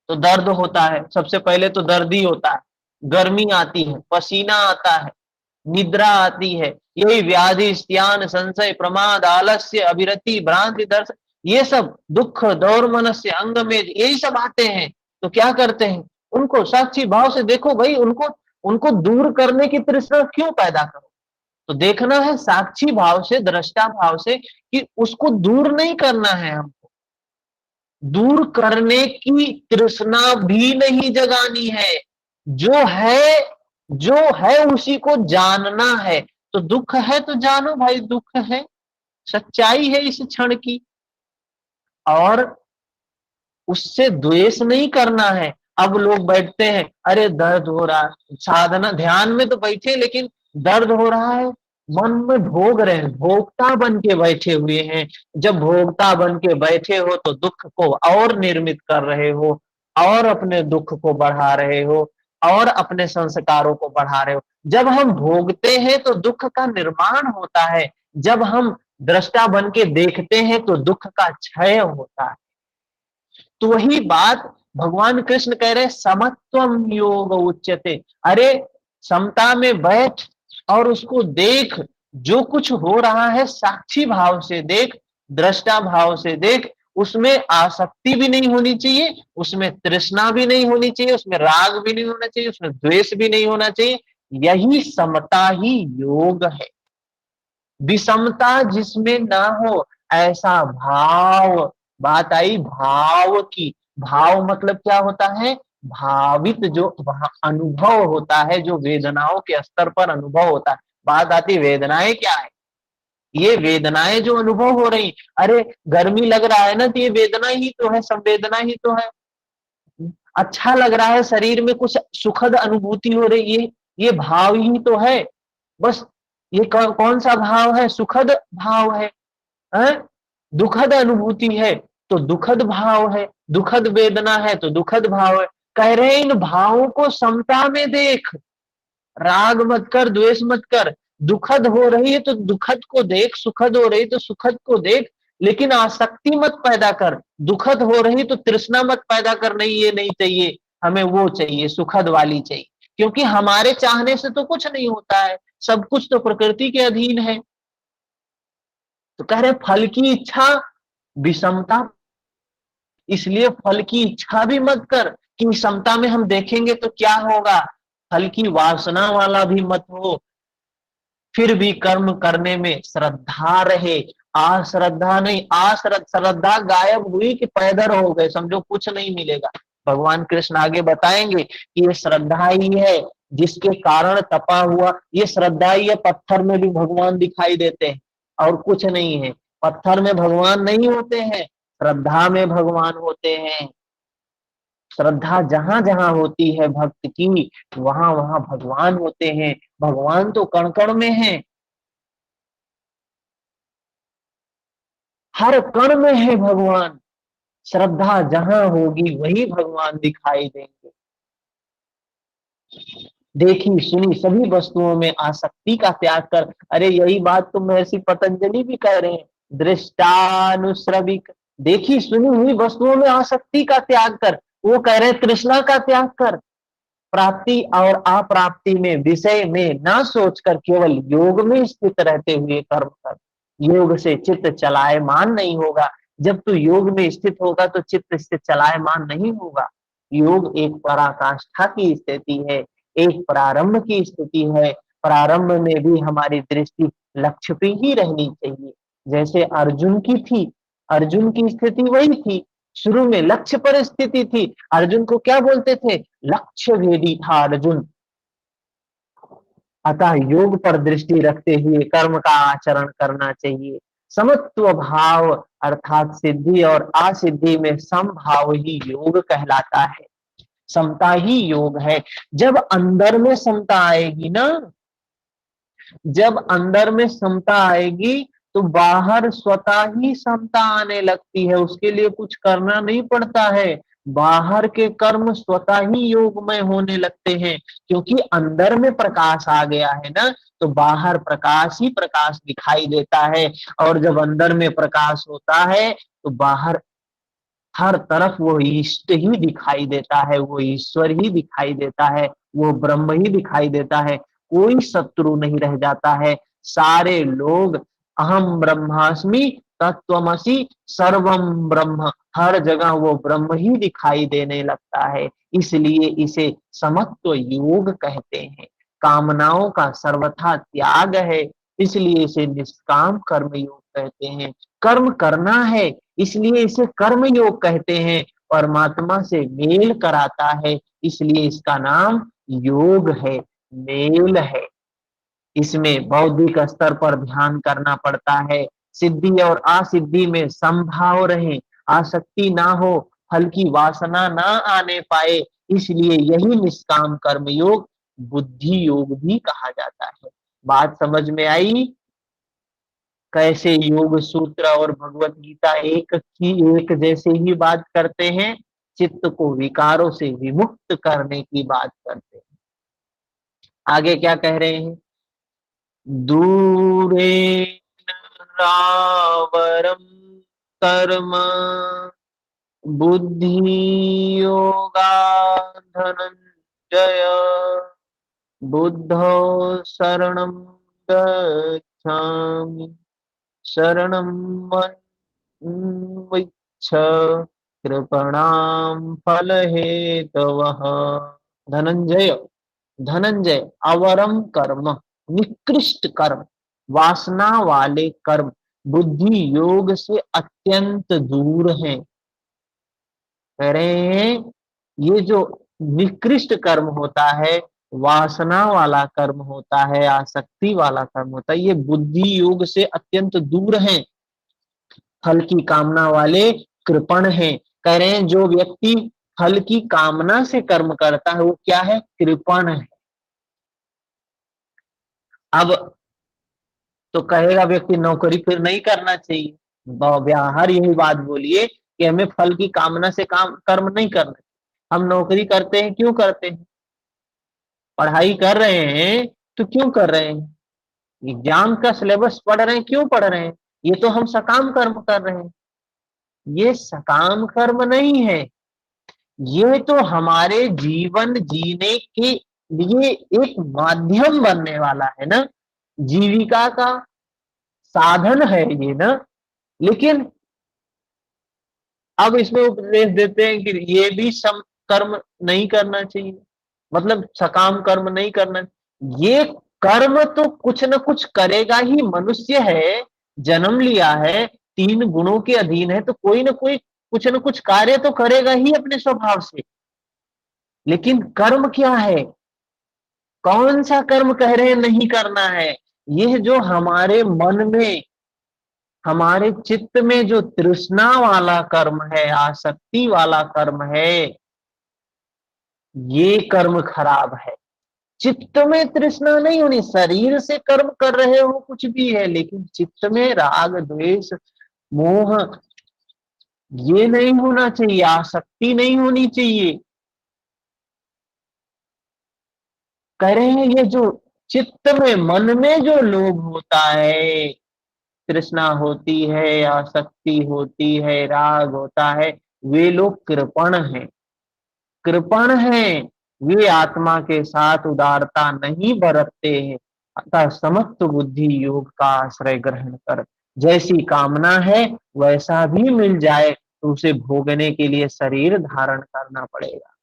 तो दर्द होता है, सबसे पहले तो दर्द ही होता है, गर्मी आती है, पसीना आता है, निद्रा आती है, यही व्याधि स्त्यान संशय प्रमाद आलस्य अभिरति भ्रांति दर्शन, ये सब दुख दौर मनस्य अंग में यही सब आते हैं। तो क्या करते हैं, उनको साक्षी भाव से देखो भाई, उनको उनको दूर करने की तृष्णा क्यों पैदा करो। तो देखना है साक्षी भाव से, दृष्टा भाव से, कि उसको दूर नहीं करना है, हमको दूर करने की तृष्णा भी नहीं जगानी है। जो है उसी को जानना है। तो दुख है तो जानो भाई, दुख है, सच्चाई है इस क्षण की, और उससे द्वेष नहीं करना है। अब लोग बैठते हैं, अरे दर्द हो रहा है, साधना ध्यान में तो बैठे लेकिन दर्द हो रहा है, मन में भोग रहे हैं, भोक्ता बन के बैठे हुए हैं। जब भोक्ता बन के बैठे हो तो दुख को और निर्मित कर रहे हो, और अपने दुख को बढ़ा रहे हो, और अपने संस्कारों को बढ़ा रहे हो। जब हम भोगते हैं तो दुख का निर्माण होता है, जब हम दृष्टा बन के देखते हैं तो दुख का क्षय होता है। तो वही बात भगवान कृष्ण कह रहे, समत्वम योग उच्यते। अरे समता में बैठ और उसको देख, जो कुछ हो रहा है साक्षी भाव से देख, दृष्टा भाव से देख। उसमें आसक्ति भी नहीं होनी चाहिए, उसमें तृष्णा भी नहीं होनी चाहिए, उसमें राग भी नहीं होना चाहिए, उसमें द्वेष भी नहीं होना चाहिए। यही समता ही योग है। विषमता जिसमें ना हो, ऐसा भाव, बात आई भाव की। भाव मतलब क्या होता है? भावित जो अनुभव होता है, जो वेदनाओं के स्तर पर अनुभव होता है। बात आती वेदनाएं क्या है? ये वेदनाएं जो अनुभव हो रही, अरे गर्मी लग रहा है ना, तो ये वेदना ही तो है, संवेदना ही तो है। अच्छा लग रहा है, शरीर में कुछ सुखद अनुभूति हो रही है, ये भाव ही तो है। बस ये कौन सा भाव है? सुखद भाव है, दुखद अनुभूति है तो दुखद भाव है, दुखद वेदना है तो दुखद भाव है। कह रहे इन भावों को समता में देख, राग मत कर, द्वेष मत कर। दुखद हो रही है तो दुखद को देख, सुखद हो रही तो सुखद को देख, लेकिन आसक्ति मत पैदा कर। दुखद हो रही तो तृष्णा मत पैदा कर, नहीं ये नहीं चाहिए, हमें वो चाहिए, सुखद वाली चाहिए। क्योंकि हमारे चाहने से तो कुछ नहीं होता है, सब कुछ तो प्रकृति के अधीन है। तो कह रहे फल की इच्छा विषमता, इसलिए फल की इच्छा भी मत कर कि समता में हम देखेंगे तो क्या होगा। फल की वासना वाला भी मत हो, फिर भी कर्म करने में श्रद्धा रहे। अश्रद्धा नहीं, श्रद्धा गायब हुई कि पैदर हो गए, समझो कुछ नहीं मिलेगा। भगवान कृष्ण आगे बताएंगे कि ये श्रद्धा ही है जिसके कारण तपा हुआ, ये श्रद्धा ही है। पत्थर में भी भगवान दिखाई देते हैं और कुछ नहीं है। पत्थर में भगवान नहीं होते हैं, श्रद्धा में भगवान होते हैं। श्रद्धा जहां जहां होती है भक्त की, वहां वहां भगवान होते हैं। भगवान तो कण कण में है, हर कण में है भगवान। श्रद्धा जहां होगी वही भगवान दिखाई देंगे। देखी सुनी सभी वस्तुओं में आसक्ति का त्याग कर। अरे यही बात तो महर्षि पतंजलि भी कह रहे हैं, दृष्टानुश्रविक। देखी सुनी हुई वस्तुओं में आसक्ति का त्याग कर। वो कह रहे हैं तृष्णा का त्याग कर। प्राप्ति और अप्राप्ति में, विषय में ना सोचकर केवल योग में स्थित रहते हुए कर्म कर। योग से चित्त चलायमान नहीं होगा। जब तू योग में स्थित होगा तो चित्त से चलायमान नहीं होगा। योग एक पराकाष्ठा की स्थिति है, एक प्रारंभ की स्थिति है। प्रारंभ में भी हमारी दृष्टि लक्ष्य पे ही रहनी चाहिए, जैसे अर्जुन की थी। अर्जुन की स्थिति वही थी, शुरू में लक्ष्य पर स्थिति थी। अर्जुन को क्या बोलते थे? लक्ष्य भेदी था अर्जुन। अतः योग पर दृष्टि रखते हुए कर्म का आचरण करना चाहिए। समत्व भाव अर्थात सिद्धि और असिद्धि में समभाव ही योग कहलाता है। समता ही योग है। जब अंदर में समता आएगी ना, जब अंदर में समता आएगी तो बाहर स्वतः ही समता आने लगती है। उसके लिए कुछ करना नहीं पड़ता है, बाहर के कर्म स्वतः ही योगमय होने लगते हैं। क्योंकि अंदर में प्रकाश आ गया है ना, तो बाहर प्रकाश ही प्रकाश दिखाई देता है। और जब अंदर में प्रकाश होता है तो बाहर हर तरफ वो इष्ट ही दिखाई देता है, वो ईश्वर ही दिखाई देता है, वो ब्रह्म ही दिखाई देता है। कोई शत्रु नहीं रह जाता है। सारे लोग अहम ब्रह्मास्मि तत्वमसि सर्वम ब्रह्म, हर जगह वो ब्रह्म ही दिखाई देने लगता है, इसलिए इसे समत्व योग कहते हैं। कामनाओं का सर्वथा त्याग है, इसलिए इसे निष्काम कर्म योग कहते हैं। कर्म करना है, इसलिए इसे कर्म योग कहते हैं। परमात्मा से मेल कराता है, इसलिए इसका नाम योग है, मेल है। इसमें बौद्धिक स्तर पर ध्यान करना पड़ता है, सिद्धि और असिद्धि में समभाव रहे, आसक्ति ना हो, फल की वासना ना आने पाए, इसलिए यही निष्काम कर्म योग बुद्धि योग भी कहा जाता है। बात समझ में आई? कैसे योग सूत्र और भगवत गीता एक जैसे ही बात करते हैं, चित्त को विकारों से विमुक्त करने की बात करते हैं। आगे क्या कह रहे हैं? दूरेण रावरम कर्म बुद्धि योगा धनंजय बुद्धो शरणं गच्छामि शरणं मन्विच्छ कृपणां फलहेतवः। धनंजय, धनंजय, अवरम कर्म, निकृष्ट कर्म, वासना वाले कर्म बुद्धि योग से अत्यंत दूर हैं। कह रहे हैं ये जो निकृष्ट कर्म होता है, वासना वाला कर्म होता है, आसक्ति वाला कर्म होता है, ये बुद्धि योग से अत्यंत दूर हैं, फल की कामना वाले कृपण हैं। कह रहे हैं जो व्यक्ति फल की कामना से कर्म करता है वो क्या है? कृपण है। अब तो कहेगा व्यक्ति नौकरी फिर नहीं करना चाहिए, हर यही बात बोलिए कि हमें फल की कामना से कर्म नहीं करना। हम नौकरी करते हैं, क्यों करते हैं? पढ़ाई कर रहे हैं तो क्यों कर रहे हैं? एग्जाम का सिलेबस पढ़ रहे हैं, क्यों पढ़ रहे हैं? ये तो हम सकाम कर्म कर रहे हैं। ये सकाम कर्म नहीं है, ये तो हमारे जीवन जीने के लिए एक माध्यम बनने वाला है ना, जीविका का साधन है ये ना। लेकिन अब इसमें उपदेश देते हैं कि ये भी सम कर्म नहीं करना चाहिए, मतलब सकाम कर्म नहीं करना। ये कर्म तो कुछ न कुछ करेगा ही, मनुष्य है, जन्म लिया है, 3 गुणों के अधीन है, तो कोई न कोई कुछ न कुछ कार्य तो करेगा ही अपने स्वभाव से। लेकिन कर्म क्या है? कौन सा कर्म कह रहे हैं नहीं करना है? यह जो हमारे मन में, हमारे चित्त में जो तृष्णा वाला कर्म है, आसक्ति वाला कर्म है, ये कर्म खराब है। चित्त में तृष्णा नहीं होनी, शरीर से कर्म कर रहे हो कुछ भी है, लेकिन चित्त में राग द्वेष मोह ये नहीं होना चाहिए, आसक्ति नहीं होनी चाहिए। कह रहे हैं ये जो चित्त में, मन में जो लोभ होता है, तृष्णा होती है, आसक्ति होती है, राग होता है, वे लोग कृपण हैं, कृपण हैं। वे आत्मा के साथ उदारता नहीं बरतते हैं। अतः समत्व बुद्धि योग का आश्रय ग्रहण कर, जैसी कामना है वैसा भी मिल जाए तो उसे भोगने के लिए शरीर धारण करना पड़ेगा।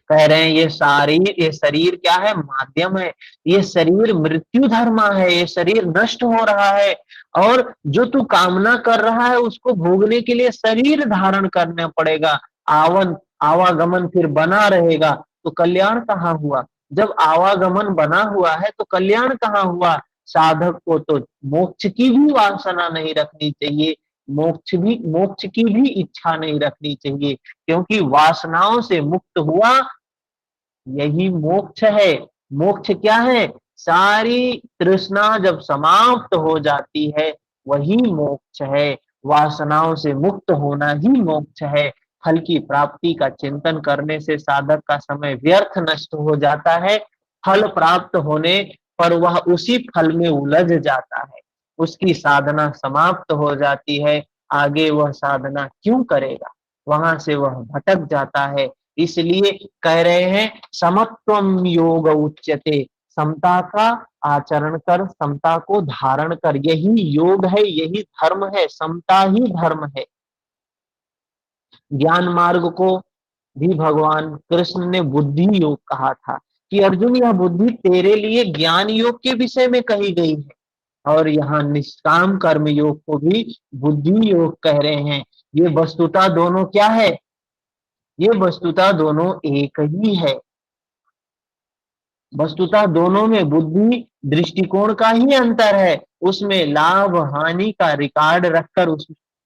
कह रहे हैं ये शरीर क्या है? माध्यम है। ये शरीर मृत्यु धर्मा है, ये शरीर नष्ट हो रहा है, और जो तू कामना कर रहा है उसको भोगने के लिए शरीर धारण करना पड़ेगा। आवागमन फिर बना रहेगा तो कल्याण कहाँ हुआ? जब आवागमन बना हुआ है तो कल्याण कहाँ हुआ? साधक को तो मोक्ष की भी वासना नहीं रखनी चाहिए, मोक्ष की भी इच्छा नहीं रखनी चाहिए, क्योंकि वासनाओं से मुक्त हुआ यही मोक्ष है। मोक्ष क्या है? सारी तृष्णा जब समाप्त हो जाती है वही मोक्ष है। वासनाओं से मुक्त होना ही मोक्ष है। फल की प्राप्ति का चिंतन करने से साधक का समय व्यर्थ नष्ट हो जाता है। फल प्राप्त होने पर वह उसी फल में उलझ जाता है, उसकी साधना समाप्त हो जाती है, आगे वह साधना क्यों करेगा, वहां से वह भटक जाता है। इसलिए कह रहे हैं समत्वम योग उच्यते, समता का आचरण कर, समता को धारण कर। यही योग है, यही धर्म है, समता ही धर्म है। ज्ञान मार्ग को भी भगवान कृष्ण ने बुद्धि योग कहा था कि अर्जुन यह बुद्धि तेरे लिए ज्ञान योग के विषय में कही गई है। और यहाँ निष्काम कर्म योग को भी बुद्धि योग कह रहे हैं। ये वस्तुतः दोनों क्या है? ये वस्तुतः दोनों एक ही है। वस्तुतः दोनों में बुद्धि दृष्टिकोण का ही अंतर है। उसमें लाभ हानि का रिकॉर्ड रखकर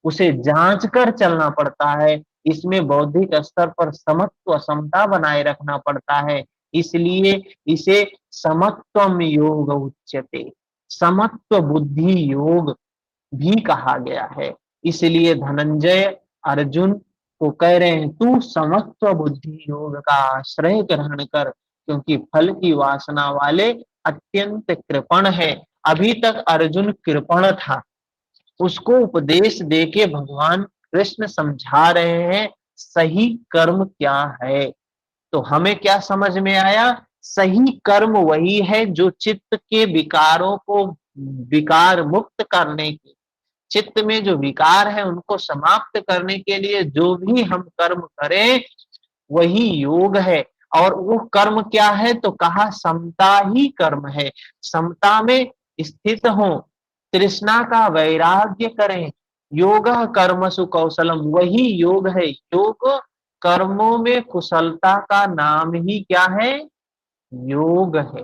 उसे जांच कर चलना पड़ता है। इसमें बौद्धिक स्तर पर समत्व समता बनाए रखना पड़ता है। इसलिए इसे समत्वम योग उच्यते, समत्व बुद्धि योग भी कहा गया है। इसलिए धनंजय अर्जुन को कह रहे हैं तू समत्व बुद्धि योग का आश्रय ग्रहण कर, क्योंकि फल की वासना वाले अत्यंत कृपण है। अभी तक अर्जुन कृपण था, उसको उपदेश देके भगवान कृष्ण समझा रहे हैं सही कर्म क्या है। तो हमें क्या समझ में आया? सही कर्म वही है जो चित्त के विकारों को विकार मुक्त करने की, चित्त में जो विकार है उनको समाप्त करने के लिए जो भी हम कर्म करें वही योग है। और वो कर्म क्या है? तो कहा समता ही कर्म है। समता में स्थित हो, तृष्णा का वैराग्य करें। योग कर्मसु कौशलम, वही योग है। योग कर्मों में कुशलता का नाम ही क्या है? योग है।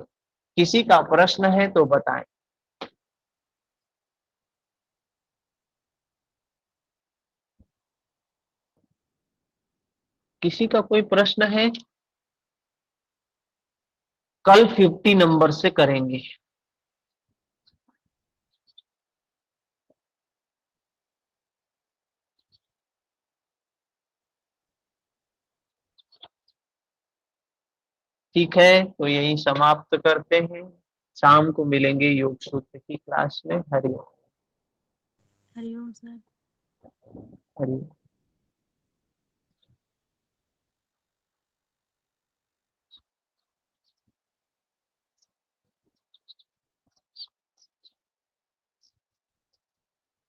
किसी का प्रश्न है तो बताएं। किसी का कोई प्रश्न है? कल 50 नंबर से करेंगे। ठीक है, तो यही समाप्त करते हैं। शाम को मिलेंगे योग सूत्र की क्लास में। हरिओम। हरिओम सर। हरिओम।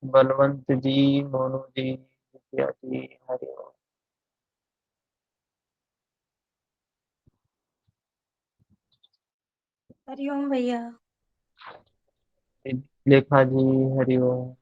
बलवंत जी, मोनू जी, विद्या जी, हरिओम। हरिओम भैया। लेखा जी, हरिओम।